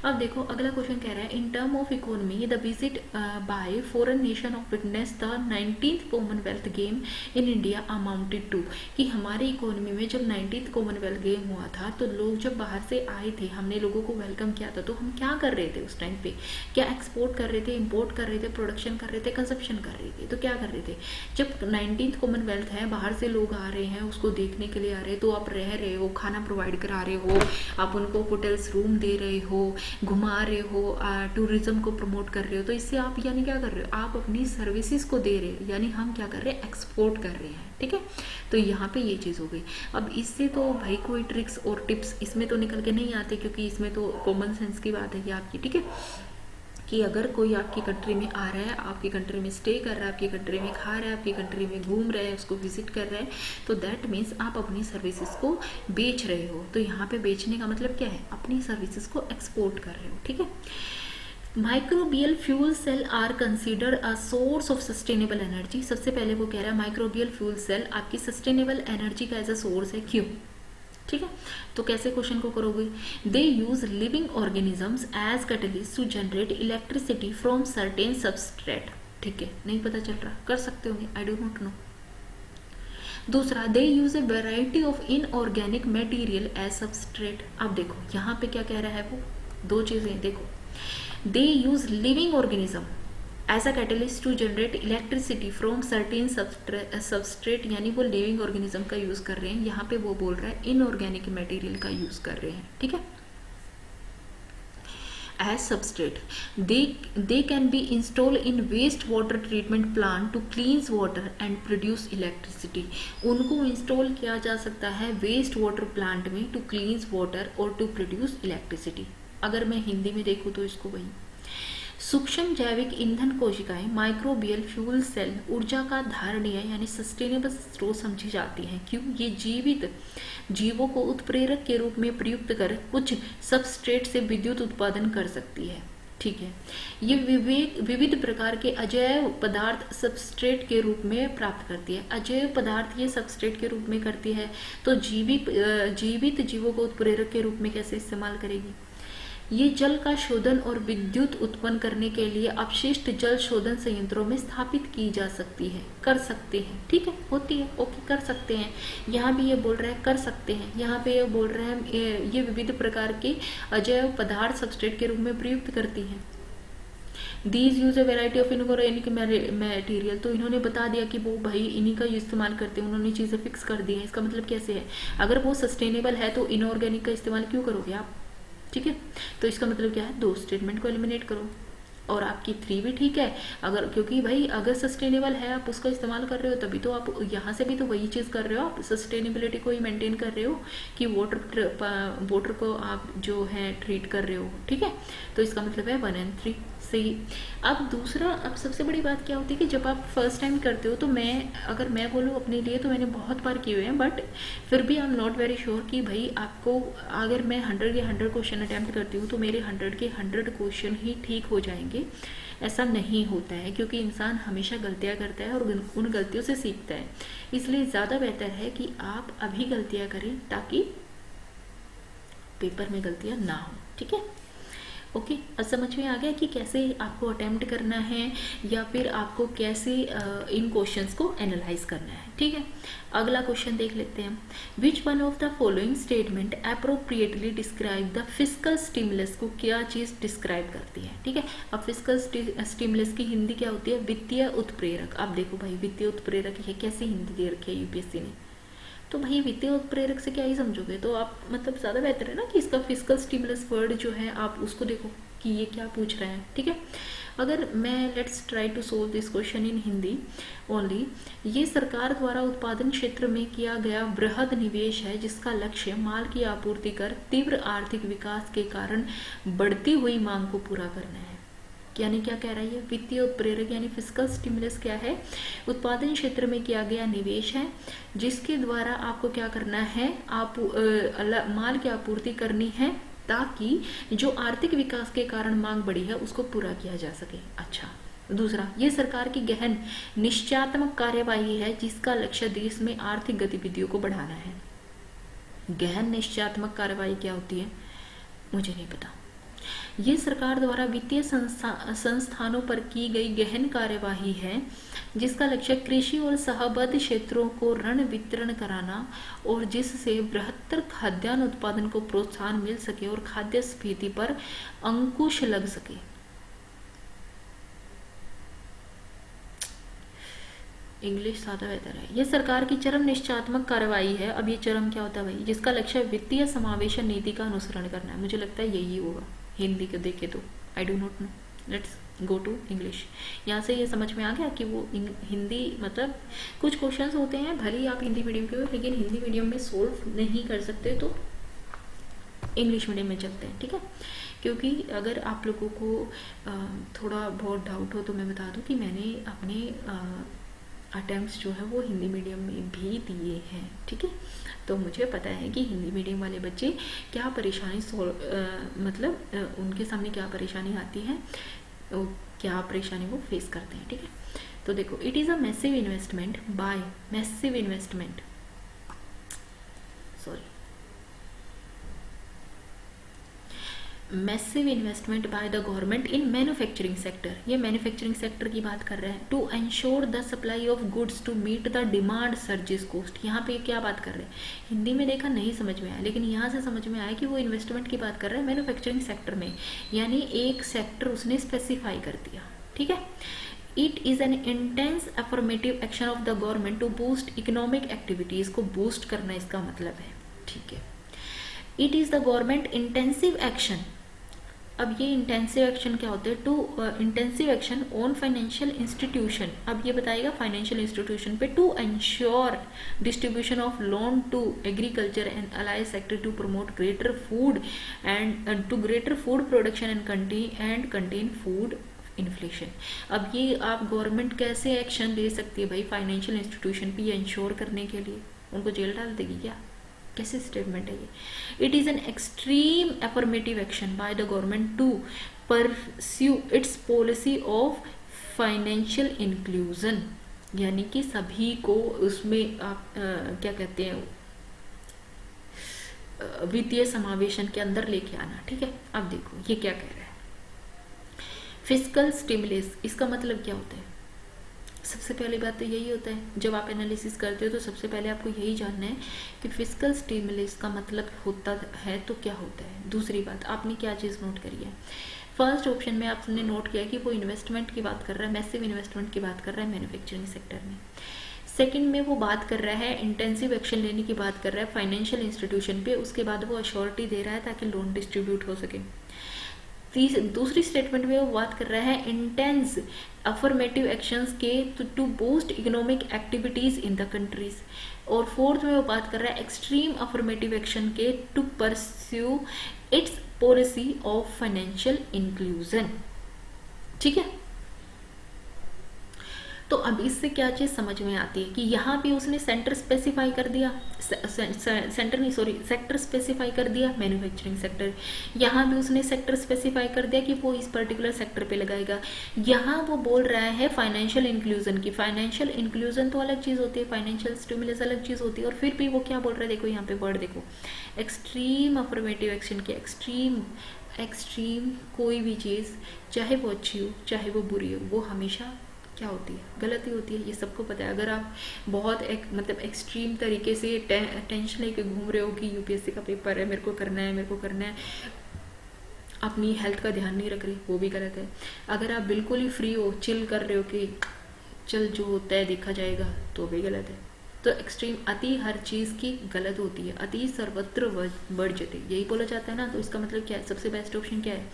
अब देखो अगला क्वेश्चन कह रहा है, in term of economy the visit by foreign nation of witness the 19th Commonwealth game in India amounted to. कि हमारी इकोनॉमी में जब 19th कॉमनवेल्थ गेम हुआ था तो लोग जब बाहर से आए थे, हमने लोगों को वेलकम किया था, तो हम क्या कर रहे थे उस टाइम पे? क्या एक्सपोर्ट कर रहे थे, इम्पोर्ट कर रहे थे, प्रोडक्शन कर रहे थे, कंजप्शन कर रहे थे? तो क्या कर रहे थे? जब 19th कॉमनवेल्थ है, बाहर से लोग आ रहे हैं, उसको देखने के लिए आ रहे हैं, तो आप रह रहे हो, खाना प्रोवाइड करा रहे हो, आप उनको होटल्स रूम दे रहे हो, घुमा रहे हो, टूरिज्म को प्रमोट कर रहे हो। तो इससे आप यानी क्या कर रहे हो? आप अपनी सर्विसेज को दे रहे हो, यानी हम क्या कर रहे हैं? एक्सपोर्ट कर रहे हैं। ठीक है, तो यहाँ पे ये चीज़ हो गई। अब इससे तो भाई कोई ट्रिक्स और टिप्स इसमें तो निकल के नहीं आते, क्योंकि इसमें तो कॉमन सेंस की बात है कि आपकी। ठीक है, कि अगर कोई आपकी कंट्री में आ रहा है, आपकी कंट्री में स्टे कर रहा है, आपकी कंट्री में खा रहा है, आपकी कंट्री में घूम रहा है, उसको विजिट कर रहा है, तो दैट मीन्स आप अपनी सर्विसेज को बेच रहे हो। तो यहाँ पे बेचने का मतलब क्या है? अपनी सर्विसेज को एक्सपोर्ट कर रहे हो। ठीक है, microbial fuel cell are considered a source of sustainable energy. सबसे पहले वो कह रहा है माइक्रोबियल फ्यूल सेल आपकी सस्टेनेबल एनर्जी का एज अ सोर्स है। क्यों? ठीक है, तो कैसे क्वेश्चन को करोगे? They use living organisms as catalyst to generate electricity from certain substrate. ठीक है, नहीं पता चल रहा, कर सकते होंगे, आई डू नॉट नो। दूसरा, they use a variety of inorganic material as substrate. अब देखो यहाँ पे क्या कह रहा है वो, दो चीजें देखो, they use living organism as a catalyst to generate electricity from certain substrate, यानी वो लिविंग ऑर्गेनिज्म का यूज कर रहे हैं। यहाँ पे वो बोल रहा है इनऑर्गेनिक मटेरियल का यूज कर रहे हैं, ठीक है, as substrate. They can be installed in waste water treatment plant to cleanse water and produce electricity. उनको इंस्टॉल किया जा सकता है वेस्ट वाटर प्लांट में टू क्लींस वाटर और टू प्रोड्यूस इलेक्ट्रिसिटी। अगर मैं हिंदी में देखूँ तो इसको वही, सूक्ष्म जैविक ईंधन कोशिकाएं माइक्रोबियल फ्यूल सेल ऊर्जा का धारणीय यानी सस्टेनेबल स्रोत समझी जाती हैं। क्यों? ये जीवित जीवों को उत्प्रेरक के रूप में प्रयुक्त कर कुछ सबस्ट्रेट से विद्युत उत्पादन कर सकती है, ठीक है। ये विविध प्रकार के अजैव पदार्थ सबस्ट्रेट के रूप में प्राप्त करती है। अजैव पदार्थ ये सबस्ट्रेट के रूप में करती है, तो जीवित जीवों को उत्प्रेरक के रूप में कैसे इस्तेमाल करेगी? ये जल का शोधन और विद्युत उत्पन्न करने के लिए अपशिष्ट जल शोधन संयंत्रों में स्थापित की जा सकती है, कर सकते हैं, ठीक है, होती है, ओके, कर सकते हैं। यहाँ भी ये बोल रहा है कर सकते हैं, यहाँ पे ये बोल रहा है ये विविध प्रकार के अजैव पदार्थ सबस्ट्रेट के रूप में प्रयुक्त करती हैं। These use a variety of inorganic material, तो इन्होंने बता दिया कि वो भाई इन्हीं का इस्तेमाल करते हैं, उन्होंने चीज़ें फिक्स कर दी हैं। इसका मतलब कैसे है, अगर वो सस्टेनेबल है तो इनऑर्गेनिक का इस्तेमाल क्यों करोगे आप, ठीक है। तो इसका मतलब क्या है, दो स्टेटमेंट को एलिमिनेट करो और आपकी 3 भी ठीक है। अगर क्योंकि भाई अगर सस्टेनेबल है आप उसका इस्तेमाल कर रहे हो तभी तो आप यहाँ से भी तो वही चीज़ कर रहे हो, आप सस्टेनेबिलिटी को ही मेंटेन कर रहे हो कि वाटर को आप जो है ट्रीट कर रहे हो, ठीक है। तो इसका मतलब है 1 और 3 सही। अब दूसरा, अब सबसे बड़ी बात क्या होती है कि जब आप फर्स्ट टाइम करते हो तो अगर मैं बोलूँ अपने लिए तो मैंने बहुत बार किए हुए हैं, बट फिर भी I am not very sure कि भाई आपको, अगर मैं 100 के 100 क्वेश्चन अटैम्प्ट करती हूँ तो मेरे 100 के 100 क्वेश्चन ही ठीक हो जाएंगे, ऐसा नहीं होता है, क्योंकि इंसान हमेशा गलतियाँ करता है और उन गलतियों से सीखता है। इसलिए ज़्यादा बेहतर है कि आप अभी गलतियाँ करें ताकि पेपर में गलतियाँ ना हो, ठीक है, ओके। अब समझ में आ गया कि कैसे आपको अटेम्प्ट करना है या फिर आपको कैसे इन क्वेश्चंस को एनालाइज करना है, ठीक है। अगला क्वेश्चन देख लेते हैं, which one of the following statement appropriately describe the fiscal stimulus, को क्या चीज़ डिस्क्राइब करती है, ठीक है। अब फिस्कल स्टिमुलस की हिंदी क्या होती है, वित्तीय उत्प्रेरक। अब देखो भाई वित्तीय उत्प्रेरक ये कैसे हिंदी दे रखी है यूपीएससी ने, तो भाई वित्तीय उत्प्रेरक से क्या ही समझोगे, तो आप मतलब ज़्यादा बेहतर है ना कि इसका फिस्कल स्टिमुलस वर्ड जो है आप उसको देखो कि ये क्या पूछ रहे हैं, ठीक है। अगर मैं let's try to solve this question in Hindi only. ये सरकार द्वारा उत्पादन क्षेत्र में किया गया बृहद निवेश है जिसका लक्ष्य माल की आपूर्ति कर तीव्र आर्थिक विकास के कारण बढ़ती हुई मांग को पूरा करना है। यानी क्या कह रहा है ये, वित्तीय उत्प्रेरक यानी फिस्कल स्टिमुलस क्या है, उत्पादन क्षेत्र में किया गया निवेश है जिसके द्वारा आपको क्या करना है, आप माल की आपूर्ति करनी है ताकि जो आर्थिक विकास के कारण मांग बढ़ी है उसको पूरा किया जा सके। अच्छा, दूसरा, ये सरकार की गहन निश्चयात्मक कार्यवाही है जिसका लक्ष्य देश में आर्थिक गतिविधियों को बढ़ाना है। गहन निश्चयात्मक कार्यवाही क्या होती है मुझे नहीं पता। ये सरकार द्वारा वित्तीय संस्थानों पर की गई गहन कार्यवाही है जिसका लक्ष्य कृषि और सहबद्ध क्षेत्रों को ऋण वितरण कराना और जिससे बृहत्तर खाद्यान्न उत्पादन को प्रोत्साहन मिल सके और खाद्य स्फीति पर अंकुश लग सके। इंग्लिश ज़्यादा बेहतर है। यह सरकार की चरम निश्चयात्मक कार्रवाई है। अब ये चरम क्या होता है भाई, जिसका लक्ष्य वित्तीय समावेशन नीति का अनुसरण करना है। मुझे लगता है यही होगा हिंदी के देखे तो, I do not know, let's go to English. यहाँ से ये समझ में आ गया कि वो हिंदी मतलब कुछ क्वेश्चंस होते हैं भले ही आप हिंदी मीडियम के हो लेकिन हिंदी मीडियम में सोल्व नहीं कर सकते तो इंग्लिश मीडियम में चलते हैं, ठीक है। क्योंकि अगर आप लोगों को थोड़ा बहुत डाउट हो तो मैं बता दूं कि मैंने अपने अटेम्प्ट्स जो है वो हिंदी मीडियम में भी दिए हैं, ठीक है। तो मुझे पता है कि हिंदी मीडियम वाले बच्चे क्या परेशानी मतलब उनके सामने क्या परेशानी आती है, क्या परेशानी वो फेस करते हैं, ठीक है। तो देखो, it is a massive investment by massive investment massive investment by the government in manufacturing sector, ये मैन्युफैक्चरिंग सेक्टर की बात कर रहे हैं। To ensure the supply of goods to meet the demand surges cost, यहाँ पे क्या बात कर रहे हैं, हिंदी में देखा नहीं समझ में आया, लेकिन यहाँ से समझ में आया कि वो इन्वेस्टमेंट की बात कर रहे हैं मैन्युफैक्चरिंग सेक्टर में, यानी एक सेक्टर उसने स्पेसिफाई कर दिया, ठीक है। It is an intense affirmative action of the government to boost economic activities को बूस्ट करना इसका मतलब है, ठीक है। It is the government intensive action, अब ये इंटेंसिव एक्शन क्या होते हैं, to intensive action on financial institution, अब ये बताएगा फाइनेंशियल इंस्टीट्यूशन पे, to ensure distribution of loan to agriculture and allied sector to promote greater food and to greater food production and contain food inflation. अब ये आप government कैसे action ले सकती है भाई फाइनेंशियल इंस्टीट्यूशन पे ये इंश्योर करने के लिए, उनको जेल डाल देगी क्या, कैसे स्टेटमेंट है ये। It is an extreme affirmative action by the government to pursue its policy of financial inclusion, यानी कि सभी को उसमें आप क्या कहते हैं वित्तीय समावेशन के अंदर लेके आना, ठीक है। अब देखो ये क्या कह रहा है, फिस्कल स्टिमुलस, इसका मतलब क्या होता है, सबसे पहली बात तो यही होता है, जब आप एनालिसिस करते हो तो सबसे पहले आपको यही जानना है कि फिस्कल स्टिमुलस का मतलब होता है तो क्या होता है। दूसरी बात आपने क्या चीज़ नोट करी है, फर्स्ट ऑप्शन में आपने नोट किया कि वो इन्वेस्टमेंट की बात कर रहा है, मैसिव इन्वेस्टमेंट की बात कर रहा है मैन्युफैक्चरिंग सेक्टर में। सेकंड में वो बात कर रहा है इंटेंसिव एक्शन लेने की बात कर रहा है फाइनेंशियल इंस्टीट्यूशन पे, उसके बाद वो अश्योरिटी दे रहा है ताकि लोन डिस्ट्रीब्यूट हो सके। दूसरी स्टेटमेंट में वो बात कर रहा है इंटेंस अफर्मेटिव एक्शंस के to boost economic activities in the countries, और फोर्थ में वो बात कर रहा है एक्सट्रीम अफर्मेटिव एक्शन के to pursue its policy of financial inclusion, ठीक है। तो अब इससे क्या चीज़ समझ में आती है कि यहाँ भी उसने सेंटर स्पेसिफाई कर दिया, सेंटर नहीं सॉरी सेक्टर स्पेसिफाई कर दिया मैन्युफैक्चरिंग सेक्टर, यहाँ भी उसने सेक्टर स्पेसिफाई कर दिया कि वो इस पर्टिकुलर सेक्टर पे लगाएगा। यहाँ वो बोल रहा है फाइनेंशियल इंक्लूजन की, फाइनेंशियल इंक्लूजन तो अलग चीज़ होती है, फाइनेंशियल स्टिमुलस अलग चीज़ होती है, और फिर भी वो क्या बोल रहा है, देखो यहाँ पे वर्ड देखो, एक्सट्रीम अफर्मेटिव एक्शन की, एक्सट्रीम कोई भी चीज़ चाहे वो अच्छी हो चाहे वो बुरी हो, वो हमेशा क्या होती है, गलती होती है, ये सबको पता है। अगर आप बहुत मतलब एक्सट्रीम तरीके से टेंशन लेके घूम रहे हो कि यूपीएससी का पेपर है, मेरे को करना है, अपनी हेल्थ का ध्यान नहीं रख रही, वो भी गलत है। अगर आप बिल्कुल ही फ्री हो, चिल कर रहे हो कि चल जो होता है देखा जाएगा, तो भी गलत है। तो एक्सट्रीम अति हर चीज़ की गलत होती है, अति सर्वत्र वर्ज्यते यही बोला जाता है ना। तो इसका मतलब क्या है, सबसे बेस्ट ऑप्शन क्या है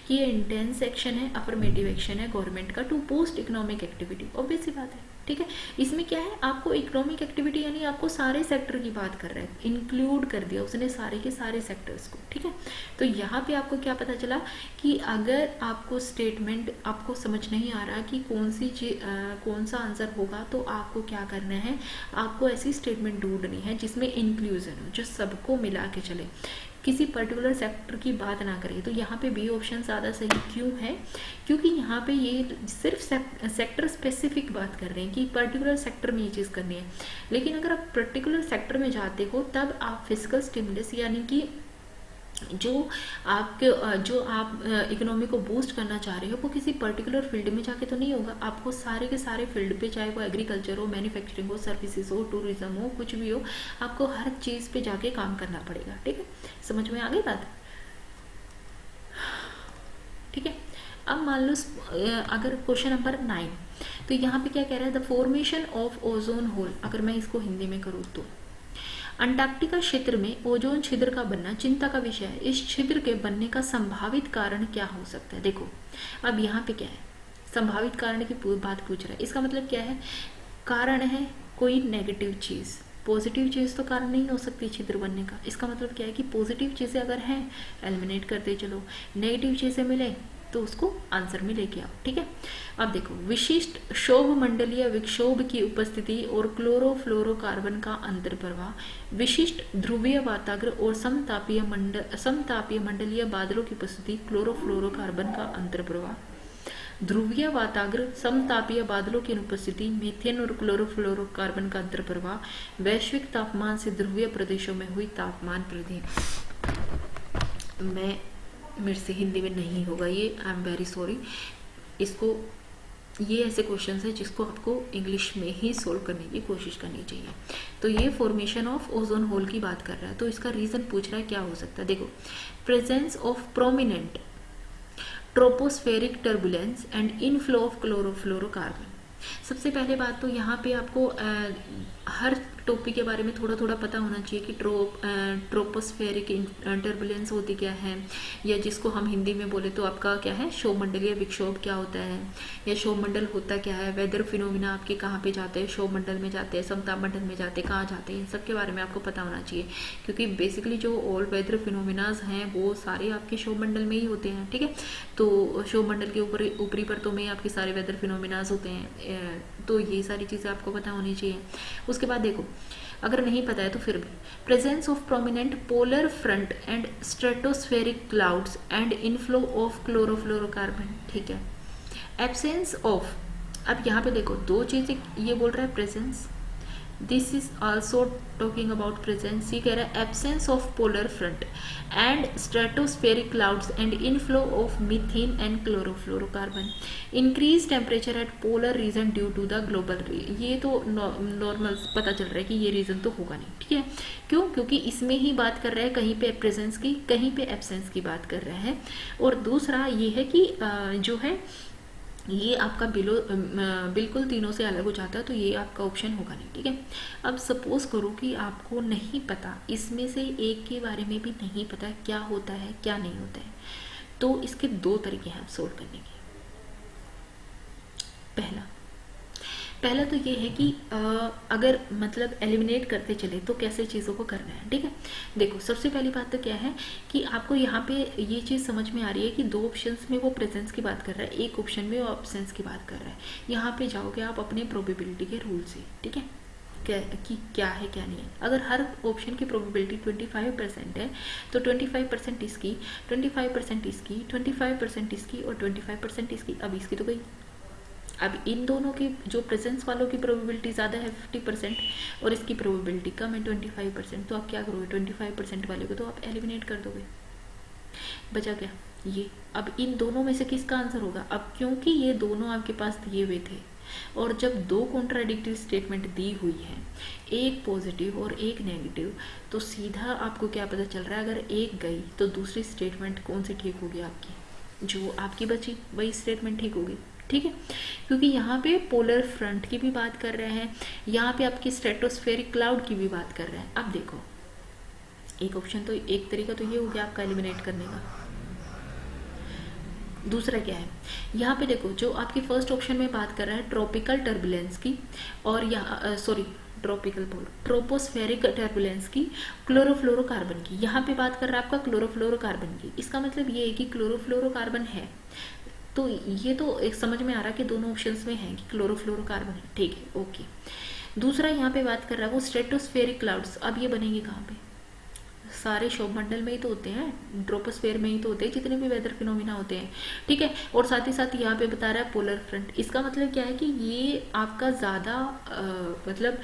कि ये इंटेंस एक्शन है, अफर्मेटिव एक्शन है गवर्नमेंट का to boost economic activity, obvious सी बात है, ठीक है। इसमें क्या है, आपको इकोनॉमिक एक्टिविटी यानी आपको सारे सेक्टर की बात कर रहा है, इंक्लूड कर दिया उसने सारे के सारे सेक्टर्स को, ठीक है। तो यहाँ पे आपको क्या पता चला कि अगर आपको स्टेटमेंट आपको समझ नहीं आ रहा कि कौन सा आंसर होगा, तो आपको क्या करना है, आपको ऐसी स्टेटमेंट ढूंढनी है जिसमें इंक्लूजन हो, जो सबको मिला के चले, किसी पर्टिकुलर सेक्टर की बात ना करें। तो यहाँ पे बी ऑप्शन ज़्यादा सही क्यों है, क्योंकि यहाँ पे ये सिर्फ सेक्टर स्पेसिफिक बात कर रहे हैं कि पर्टिकुलर सेक्टर में ये चीज़ करनी है। लेकिन अगर आप पर्टिकुलर सेक्टर में जाते हो तब आप फिजिकल स्टिमुलस यानी कि जो आप इकोनॉमी को बूस्ट करना चाह रहे हो वो किसी पर्टिकुलर फील्ड में जाके तो नहीं होगा, आपको सारे के सारे फील्ड पे, चाहे वो एग्रीकल्चर हो, मैन्युफैक्चरिंग हो, सर्विसेज हो, टूरिज्म हो, कुछ भी हो, आपको हर चीज़ पे जाके काम करना पड़ेगा, ठीक है। समझ में आ गई बात, ठीक है। अब मान लो अगर क्वेश्चन नंबर 9, तो यहाँ पे क्या कह रहा है, the formation of ozone hole, अगर मैं इसको हिंदी में करूँ तो अंटार्कटिका क्षेत्र में ओजोन छिद्र का बनना चिंता का विषय है। इस छिद्र के बनने का संभावित कारण क्या हो सकता है। देखो अब यहाँ पे क्या है, संभावित कारण की बात पूछ रहा है, इसका मतलब क्या है, कारण है कोई नेगेटिव चीज़, पॉजिटिव चीज़ तो कारण नहीं हो सकती छिद्र बनने का। इसका मतलब क्या है कि पॉजिटिव चीज़ें अगर हैं एलिमिनेट करते चलो, नेगेटिव चीज़ें मिले तो उसको आंसर में लेके आओ, ठीक है। अब देखो विशिष्ट शोभ मंडलीय विक्षोभ की उपस्थिति और क्लोरोफ्लोरोकार्बन का अंतर्प्रवाह, विशिष्ट ध्रुवीय वाताग्र और समतापीय मंडलीय बादलों की उपस्थिति, क्लोरोफ्लोरोकार्बन का अंतर्प्रवाह, ध्रुवीय वाताग्र समतापीय बादलों की अनुपस्थिति, मीथेन और क्लोरोफ्लोरोकार्बन का अंतर्प्रवाह, वैश्विक तापमान से ध्रुवीय प्रदेशों में हुई तापमान वृद्धि। मैं मेरे से हिंदी में नहीं होगा ये, आई एम वेरी सॉरी। इसको, ये ऐसे क्वेश्चन है जिसको आपको इंग्लिश में ही सोल्व करने की कोशिश करनी चाहिए। तो ये फॉर्मेशन ऑफ ओजोन होल की बात कर रहा है, तो इसका रीज़न पूछ रहा है क्या हो सकता है। देखो, presence of prominent tropospheric turbulence and inflow of chlorofluorocarbon. सबसे पहले बात तो यहाँ पे आपको हर टॉपिक के बारे में थोड़ा थोड़ा पता होना चाहिए कि ट्रोपोस्फेरिक टर्बुलेंस होती क्या है, या जिसको हम हिंदी में बोले तो आपका क्या है, शोमंडलीय विक्षोभ क्या होता है, या शोमंडल होता क्या है, वेदर फिनोमिना आपके कहाँ पे जाते हैं, शोमंडल में जाते हैं, समताप मंडल में जाते हैं, कहाँ जाते हैं, इन सब के बारे में आपको पता होना चाहिए। क्योंकि बेसिकली जो ऑल वेदर फिनोमिनाज हैं वो सारे आपके शोमंडल में ही होते हैं, ठीक है। तो शोमंडल के ऊपरी परतों में आपके सारे वेदर फिनोमिनाज होते हैं, तो ये सारी चीज़ें आपको पता होनी चाहिए। उसके बाद देखो, अगर नहीं पता है तो फिर भी, presence of prominent polar front and stratospheric clouds and inflow of chlorofluorocarbon, ठीक है। एब्सेंस ऑफ, अब यहाँ पे देखो दो चीज़ें ये बोल रहा है, presence, this is also talking about presence. ये कह रहा है absence of polar front and stratospheric clouds and inflow of methane and chlorofluorocarbon, increase temperature at polar region due to the global. ये तो नॉर्मल पता चल रहा है कि ये रीजन तो होगा नहीं, ठीक है। क्यों? क्योंकि इसमें ही बात कर रहा है कहीं पे प्रेजेंस की, कहीं पे एब्सेंस की बात कर रहा है। और दूसरा ये है कि जो है ये आपका बिल्कुल तीनों से अलग हो जाता है, तो ये आपका ऑप्शन होगा नहीं, ठीक है। अब सपोज करो कि आपको नहीं पता, इसमें से एक के बारे में भी नहीं पता क्या होता है क्या नहीं होता है, तो इसके दो तरीके हैं सोल्व करने के। पहला तो ये है कि अगर मतलब एलिमिनेट करते चले तो कैसे चीज़ों को करना है, ठीक है। देखो, सबसे पहली बात तो क्या है कि आपको यहाँ पे ये चीज़ समझ में आ रही है कि दो ऑप्शंस में वो प्रेजेंस की बात कर रहा है, एक ऑप्शन में वो एब्सेंस की बात कर रहा है। यहाँ पे जाओगे आप अपने प्रोबेबिलिटी के रूल से, ठीक है, कि क्या है क्या नहीं है। अगर हर ऑप्शन की प्रोबेबिलिटी 25% है तो 25% इसकी, 25% इसकी, 25% इसकी और 25% इसकी। अब इसकी तो गई, अब इन दोनों की जो प्रेजेंस वालों की प्रोबेबिलिटी ज़्यादा है 50% और इसकी प्रोबेबिलिटी कम है 25%, तो आप क्या करोगे, 25% वाले को तो आप एलिमिनेट कर दोगे, बचा क्या ये। अब इन दोनों में से किसका आंसर होगा, अब क्योंकि ये दोनों आपके पास दिए हुए थे और जब दो कॉन्ट्राडिक्टरी स्टेटमेंट दी हुई है, एक पॉजिटिव और एक नेगेटिव, तो सीधा आपको क्या पता चल रहा है, अगर एक गई तो दूसरी स्टेटमेंट कौन सी ठीक होगी आपकी, जो आपकी बची वही स्टेटमेंट ठीक होगी, ठीक है। क्योंकि यहाँ पे पोलर फ्रंट की भी बात कर रहे हैं, यहाँ पे आपकी स्ट्रेटोस्फेरिक क्लाउड की भी बात कर रहे हैं। अब देखो, एक ऑप्शन तो, एक तरीका तो ये हो गया आपका एलिमिनेट करने का। दूसरा क्या है, यहाँ पे देखो जो आपकी फर्स्ट ऑप्शन में बात कर रहा है ट्रॉपिकल टर्बुलेंस की, और यहाँ ट्रोपोस्फेरिक टर्बुलेंस की, क्लोरोफ्लोरोकार्बन की, यहाँ पे बात कर रहा है आपका क्लोरोफ्लोरोकार्बन की। इसका मतलब ये है कि क्लोरोफ्लोरोकार्बन है, तो ये तो एक समझ में आ रहा है कि दोनों ऑप्शंस में है कि क्लोरोफ्लोरोकार्बन है, ठीक है, ओके। दूसरा यहाँ पे बात कर रहा है वो स्ट्रेटोस्फेरिक क्लाउड्स। अब ये बनेंगे कहाँ पे, सारे शोभमंडल में ही तो होते हैं, ट्रोपोस्फेयर में ही तो होते हैं जितने भी वेदर फिनोमिना होते हैं, ठीक है। और साथ ही साथ यहाँ पे बता रहा है पोलर फ्रंट। इसका मतलब क्या है कि ये आपका ज़्यादा मतलब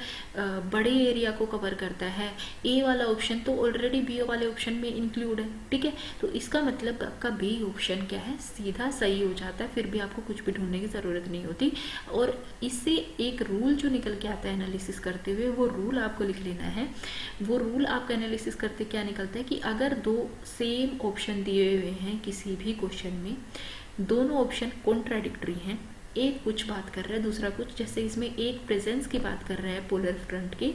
बड़े एरिया को कवर करता है। ए वाला ऑप्शन तो ऑलरेडी बी वाले ऑप्शन में इंक्लूड है, ठीक है। तो इसका मतलब आपका बी ऑप्शन क्या है, सीधा सही हो जाता है, फिर भी आपको कुछ भी ढूंढने की ज़रूरत नहीं होती। और इससे एक रूल जो निकल के आता है एनालिसिस करते हुए, वो रूल आपको लिख लेना है। वो रूल आपका एनालिसिस करते क्या निकलता है कि अगर दो सेम ऑप्शन दिए हुए हैं किसी भी क्वेश्चन में, दोनों ऑप्शन कॉन्ट्राडिक्टरी हैं, एक कुछ बात कर रहा है दूसरा कुछ, जैसे इसमें एक प्रेजेंस की बात कर रहा है पोलर फ्रंट की,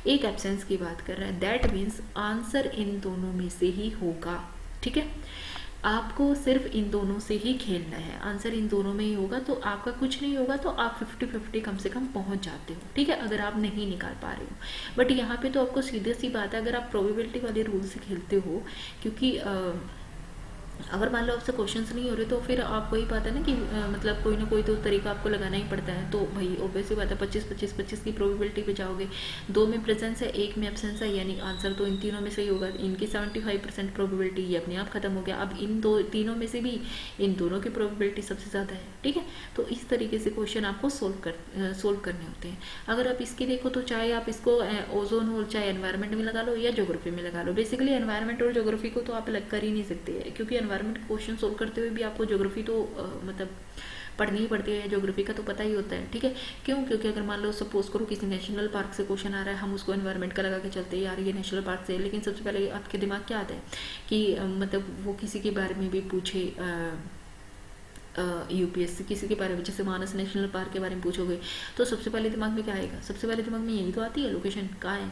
एक एब्सेंस की बात कर रहा है, दैट मीन्स आंसर इन दोनों में से ही होगा, ठीक है। आपको सिर्फ इन दोनों से ही खेलना है, आंसर इन दोनों में ही होगा, तो आपका कुछ नहीं होगा, तो आप 50-50 कम से कम पहुंच जाते हो, ठीक है, अगर आप नहीं निकाल पा रहे हो। बट यहाँ पे तो आपको सीधी सी बात है, अगर आप प्रोबेबिलिटी वाले रूल से खेलते हो, क्योंकि अगर मान लो आपसे क्वेश्चंस नहीं हो रहे तो फिर आपको ही पता है ना कि मतलब कोई ना कोई तो तरीका आपको लगाना ही पड़ता है। तो भाई ऑब्वियसली बात है 25-25-25 की प्रोबेबिलिटी पे जाओगे, दो में प्रेजेंस है एक में एब्सेंस है, यानी आंसर तो इन तीनों में से ही होगा। इनकी 75% प्रोबेबिलिटी ये अपने आप खत्म हो गया। अब इन तीनों में से भी इन दोनों की प्रोबेबिलिटी सबसे ज़्यादा है, ठीक है। तो इस तरीके से क्वेश्चन आपको सोल्व करने होते हैं। अगर आप इसकी देखो तो चाहे आप इसको ओजोन होल चाहे एनवायरमेंट में लगा लो या ज्योग्राफी में लगा लो, बेसिकली एनवायरमेंट और ज्योग्राफी को तो आप अलग कर ही नहीं सकते, क्योंकि एनवायरनमेंट क्वेश्चन सोल्व करते हुए भी आपको ज्योग्राफी तो मतलब पढ़नी ही पड़ती है, ज्योग्राफी का तो पता ही होता है, ठीक है। क्यों? क्योंकि अगर मान लो सपोज करो किसी नेशनल पार्क से क्वेश्चन आ रहा है, हम उसको एनवायरनमेंट का लगा के चलते हैं यार ये नेशनल पार्क से, लेकिन सबसे पहले आपके दिमाग क्या आता है कि मतलब वो किसी के बारे में भी पूछे, यूपीएससी किसी के बारे में, जैसे मानस नेशनल पार्क के बारे में पूछोगे तो सबसे पहले दिमाग में क्या आएगा? सबसे पहले दिमाग में यही तो आती है, लोकेशन कहाँ है,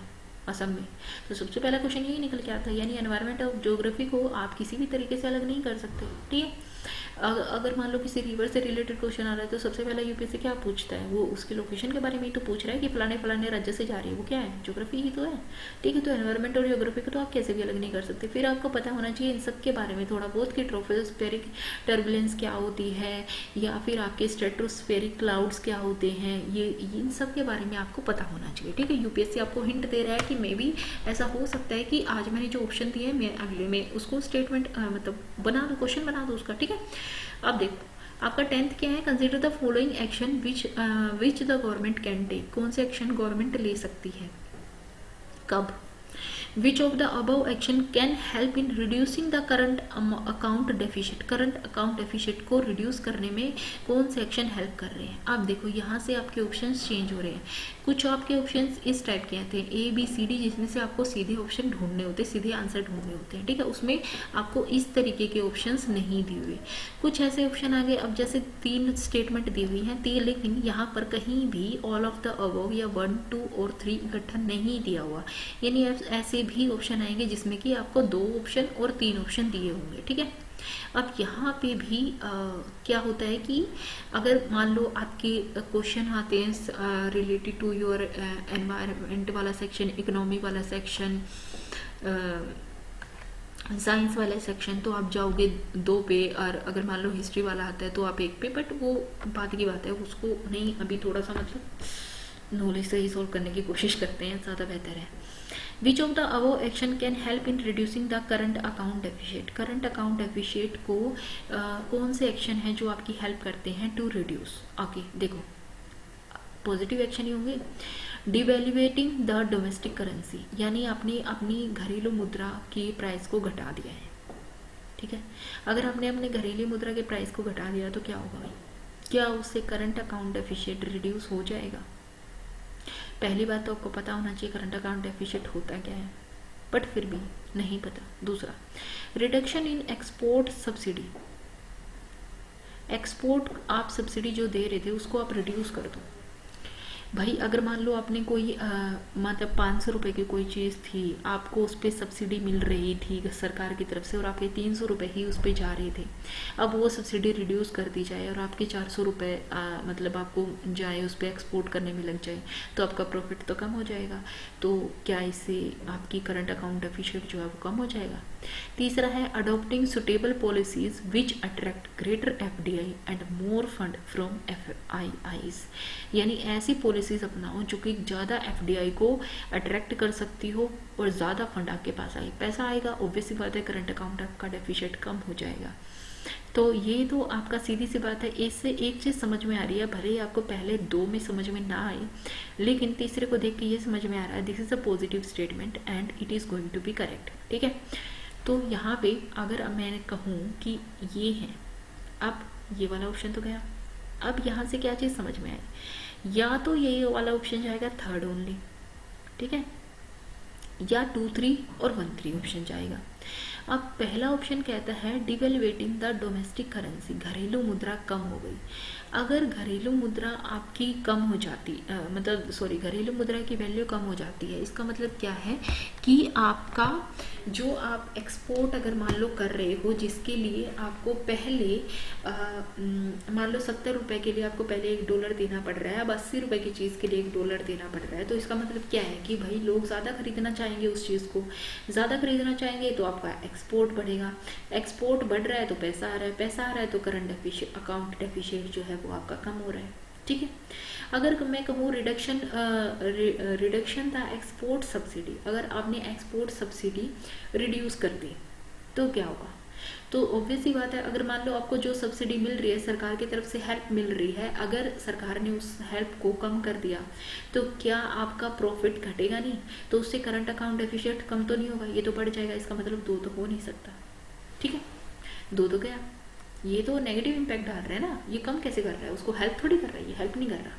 असम में। तो सबसे पहला क्वेश्चन यही निकल के आता है, यानी एनवायरनमेंट और ज्योग्राफी को आप किसी भी तरीके से अलग नहीं कर सकते, ठीक है। अगर मान लो किसी रिवर से रिलेटेड क्वेश्चन आ रहा है तो सबसे पहला यूपीएससी क्या पूछता है? वो उसकी लोकेशन के बारे में ही तो पूछ रहा है कि फलाने फलाने राज्य से जा रही है, वो क्या है? ज्योग्राफी ही तो है, ठीक है। तो एनवायरनमेंट और ज्योग्राफी को तो आप कैसे भी अलग नहीं कर सकते। फिर आपको पता होना चाहिए इन सब के बारे में थोड़ा बहुत कि ट्रोपोस्फेरिक टर्बुलेंस क्या होती है, या फिर आपके स्ट्रेटोस्फेरिक क्लाउड्स क्या होते हैं, ये इन सब के बारे में आपको पता होना चाहिए, ठीक है। यूपीएससी आपको हिंट दे रहा है कि मे बी ऐसा हो सकता है कि आज मैंने जो ऑप्शन दिए मैं अगले में उसको स्टेटमेंट मतलब बना दो, क्वेश्चन बना दो उसका, ठीक है। अब देखो आपका 10th क्या है? Consider the following action which the government can take. कौन से एक्शन गवर्नमेंट ले सकती है, कब? Which of the above action can help in reducing the current account deficit. Current account deficit को रिड्यूस करने में कौन से एक्शन हेल्प कर रहे हैं? अब देखो यहाँ से आपके ऑप्शंस चेंज हो रहे हैं। कुछ आपके ऑप्शंस इस टाइप के आते हैं ABCD, जिसमें से आपको सीधे ऑप्शन ढूंढने होते हैं, सीधे आंसर ढूंढने होते हैं, ठीक है। उसमें आपको इस तरीके के ऑप्शंस नहीं दिए हुए। कुछ ऐसे ऑप्शन आ गए, अब जैसे 3 स्टेटमेंट दी हुई हैं, लेकिन यहाँ पर कहीं भी ऑल ऑफ द अबव या 1, 2 और 3 इकट्ठा नहीं दिया हुआ, यानी ऐसे भी ऑप्शन आएंगे जिसमें कि आपको 2 ऑप्शन और 3 ऑप्शन दिए होंगे, ठीक है। अब यहाँ पे भी क्या होता है कि अगर मान लो आपके क्वेश्चन आते हैं रिलेटेड टू योर एनवायरनमेंट वाला सेक्शन, इकोनॉमी वाला सेक्शन, साइंस वाला सेक्शन, तो आप जाओगे 2 पे, और अगर मान लो हिस्ट्री वाला आता है तो आप 1 पे, बट वो बात की बात है, उसको नहीं अभी थोड़ा सा मतलब नॉलेज से ही सोल्व करने की कोशिश करते हैं, ज़्यादा बेहतर है। विच of the above action can help in reducing the current account deficit. Current account deficit को कौन से एक्शन है जो आपकी हेल्प करते हैं टू रिड्यूस? ओके देखो, पॉजिटिव एक्शन ही होंगे। डिवैल्यूएटिंग द डोमेस्टिक करेंसी, यानी आपने अपनी घरेलू मुद्रा की प्राइस को घटा दिया है, ठीक है। अगर आपने अपने घरेलू मुद्रा के प्राइस को घटा दिया तो क्या होगा भाई? क्या उससे करंट अकाउंट डेफिशिट रिड्यूस हो जाएगा? पहली बात तो आपको पता होना चाहिए करंट अकाउंट डेफिशिट होता क्या है, बट फिर भी नहीं पता। दूसरा, reduction in export subsidy. Export आप सब्सिडी जो दे रहे थे उसको आप रिड्यूस कर दो भाई। अगर मान लो आपने कोई मतलब 500 रुपये की कोई चीज़ थी, आपको उस पर सब्सिडी मिल रही थी सरकार की तरफ से, और आपके 300 रुपये ही उस पर जा रहे थे। अब वो सब्सिडी रिड्यूस कर दी जाए और आपके 400 रुपये मतलब आपको जाए उस पर एक्सपोर्ट करने में लग जाए, तो आपका प्रॉफिट तो कम हो जाएगा। तो क्या इससे आपकी करंट अकाउंट डेफिशिट जो है वो कम हो जाएगा? तीसरा है adopting suitable policies which attract greater FDI and more fund from FIIs, यानी ऐसी पॉलिसीज अपनाओ जो कि ज़्यादा FDI को अट्रैक्ट कर सकती हो और ज़्यादा फंड आपके पास आए। पैसा आएगा, ऑब्वियस सी बात है करंट अकाउंट आपका डेफिशिट कम हो जाएगा। तो ये तो आपका सीधी सी बात है। इससे एक चीज़ समझ में आ रही है, भले ही आपको पहले 2 में समझ में ना आए, लेकिन तीसरे को देख के ये समझ में आ रहा है this is a positive statement and it is going to be correct, ठीक है। तो यहाँ पे अगर मैं कहूँ कि ये है, अब ये वाला ऑप्शन तो गया, अब यहाँ से क्या चीज़ समझ में आए? या तो ये वाला ऑप्शन जाएगा 3rd ओनली, ठीक है, या 2, 3 और 1, 3 ऑप्शन जाएगा। अब पहला ऑप्शन कहता है डिवेल्युएटिंग द डोमेस्टिक करेंसी, घरेलू मुद्रा कम हो गई। अगर घरेलू मुद्रा आपकी कम हो जाती घरेलू मुद्रा की वैल्यू कम हो जाती है, इसका मतलब क्या है कि आपका जो आप एक्सपोर्ट अगर मान लो कर रहे हो, जिसके लिए आपको पहले मान लो 70 रुपये के लिए आपको पहले $1 देना पड़ रहा है, अब 80 रुपये की चीज़ के लिए $1 देना पड़ रहा है, तो इसका मतलब क्या है कि भाई लोग ज़्यादा खरीदना चाहेंगे उस चीज़ को, ज़्यादा खरीदना चाहेंगे तो आपका एक्सपोर्ट बढ़ेगा, एक्सपोर्ट बढ़ रहा है तो पैसा आ रहा है, पैसा आ रहा है तो करंट अकाउंट डेफिशिट जो है वो आपका कम हो रहा है, ठीक है। अगर मैं कहूँ रिडक्शन द एक्सपोर्ट सब्सिडी, अगर आपने एक्सपोर्ट सब्सिडी रिड्यूस कर दी तो क्या होगा? तो ऑब्वियस ही बात है, अगर मान लो आपको जो सब्सिडी मिल रही है, सरकार की तरफ से हेल्प मिल रही है, अगर सरकार ने उस हेल्प को कम कर दिया तो क्या आपका प्रॉफिट घटेगा? नहीं, तो उससे करंट अकाउंट डेफिशिट कम तो नहीं होगा, ये तो बढ़ जाएगा। इसका मतलब 2 तो हो नहीं सकता, ठीक है। दो तो गया। ये तो नेगेटिव इम्पैक्ट डाल रहा है ना, ये कम कैसे कर रहा है, उसको हेल्प थोड़ी कर रहा है, ये हेल्प नहीं कर रहा।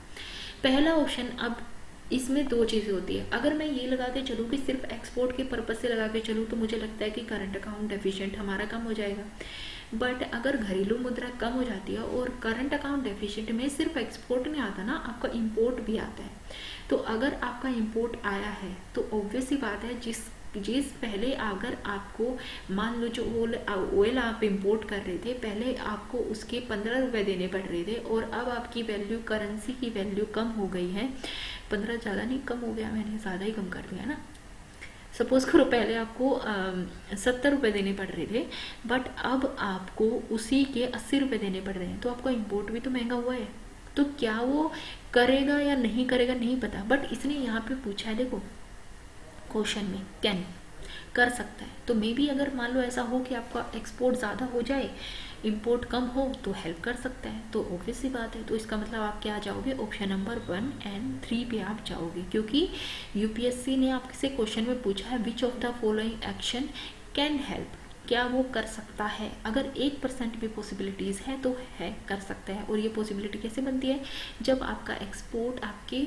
पहला ऑप्शन, अब इसमें दो चीज़ें होती है। अगर मैं ये लगा के चलूँ कि सिर्फ एक्सपोर्ट के पर्पज़ से लगा के चलूँ तो मुझे लगता है कि करंट अकाउंट डेफिशिएंट हमारा कम हो जाएगा। बट अगर घरेलू मुद्रा कम हो जाती है और करंट अकाउंट डेफिशिएंट में सिर्फ एक्सपोर्ट नहीं आता ना, आपका इंपोर्ट भी आता है। तो अगर आपका इंपोर्ट आया है तो ऑब्वियस ही बात है, जिस पहले अगर आपको मान लो जो ऑयल आप इंपोर्ट कर रहे थे, पहले आपको उसके 15 रुपये देने पड़ रहे थे और अब आपकी वैल्यू, करेंसी की वैल्यू कम हो गई है। 15 ज़्यादा नहीं, कम हो गया, मैंने ज़्यादा ही कम कर दिया ना। सपोज करो पहले आपको 70 रुपये देने पड़ रहे थे, बट अब आपको उसी के 80 रुपये देने पड़ रहे हैं, तो आपका इंपोर्ट भी तो महंगा हुआ है। तो क्या वो करेगा या नहीं करेगा नहीं पता, बट इसने यहाँ पे पूछा है, देखो क्वेश्चन में कैन, कर सकता है। तो मे बी अगर मान लो ऐसा हो कि आपका एक्सपोर्ट ज़्यादा हो जाए, इंपोर्ट कम हो, तो हेल्प कर सकता है। तो ऑब्वियस सी बात है, तो इसका मतलब आप क्या जाओगे, ऑप्शन नंबर 1 एंड 3 पे आप जाओगे, क्योंकि यूपीएससी ने आपसे क्वेश्चन में पूछा है विच of the following action can help, क्या वो कर सकता है। अगर 1% भी पॉसिबिलिटीज़ है तो है कर सकता है। और ये पॉसिबिलिटी कैसे बनती है, जब आपका एक्सपोर्ट आपके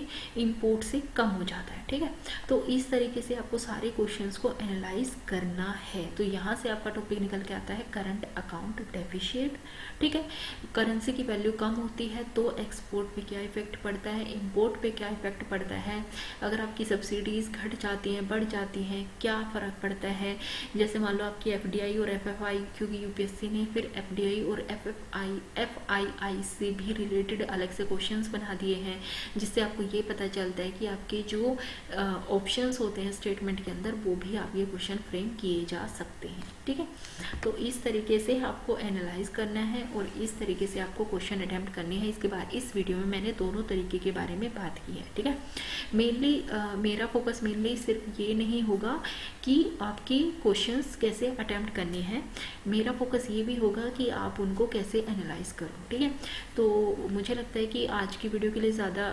इंपोर्ट से कम हो जाता है, ठीक है। तो इस तरीके से आपको सारे क्वेश्चंस को एनालाइज करना है। तो यहाँ से आपका टॉपिक निकल के आता है करंट अकाउंट डेफिशिएट, ठीक है। करेंसी की वैल्यू कम होती है तो एक्सपोर्ट पे क्या इफेक्ट पड़ता है, इंपोर्ट पे क्या इफेक्ट पड़ता है, अगर आपकी सब्सिडीज़ घट जाती हैं, बढ़ जाती हैं, क्या फ़र्क पड़ता है। जैसे मान लो आपकी एफडीआई और एफएफआई, क्योंकि यूपीएससी ने फिर एफडीआई और एफआईआई से भी रिलेटेड अलग से क्वेश्चंस बना दिए हैं, जिससे आपको ये पता चलता है कि आपके जो ऑप्शंस होते हैं स्टेटमेंट के अंदर, वो भी आप ये क्वेश्चन फ्रेम किए जा सकते हैं, ठीक है। तो इस तरीके से आपको एनालाइज करना है और इस तरीके से आपको क्वेश्चन अटेम्प्ट करने हैं। इसके बाद इस वीडियो में मैंने दोनों तरीके के बारे में बात की है, ठीक है। मेनली मेरा फोकस मेनली सिर्फ ये नहीं होगा कि आपकी क्वेश्चंस कैसे अटेम्प्ट करने हैं, मेरा फोकस ये भी होगा कि आप उनको कैसे एनालाइज करो, ठीक है। तो मुझे लगता है कि आज की वीडियो के लिए ज़्यादा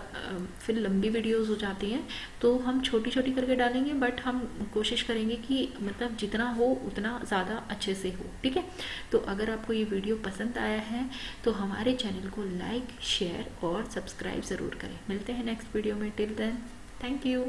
फिर लंबी वीडियोस हो जाती हैं, तो हम छोटी छोटी करके डालेंगे, बट हम कोशिश करेंगे कि मतलब जितना हो उतना ज़्यादा अच्छे से हो, ठीक है। तो अगर आपको ये वीडियो पसंद आया है तो हमारे चैनल को लाइक, शेयर और सब्सक्राइब ज़रूर करें। मिलते हैं नेक्स्ट वीडियो में, टिल देन थैंक यू।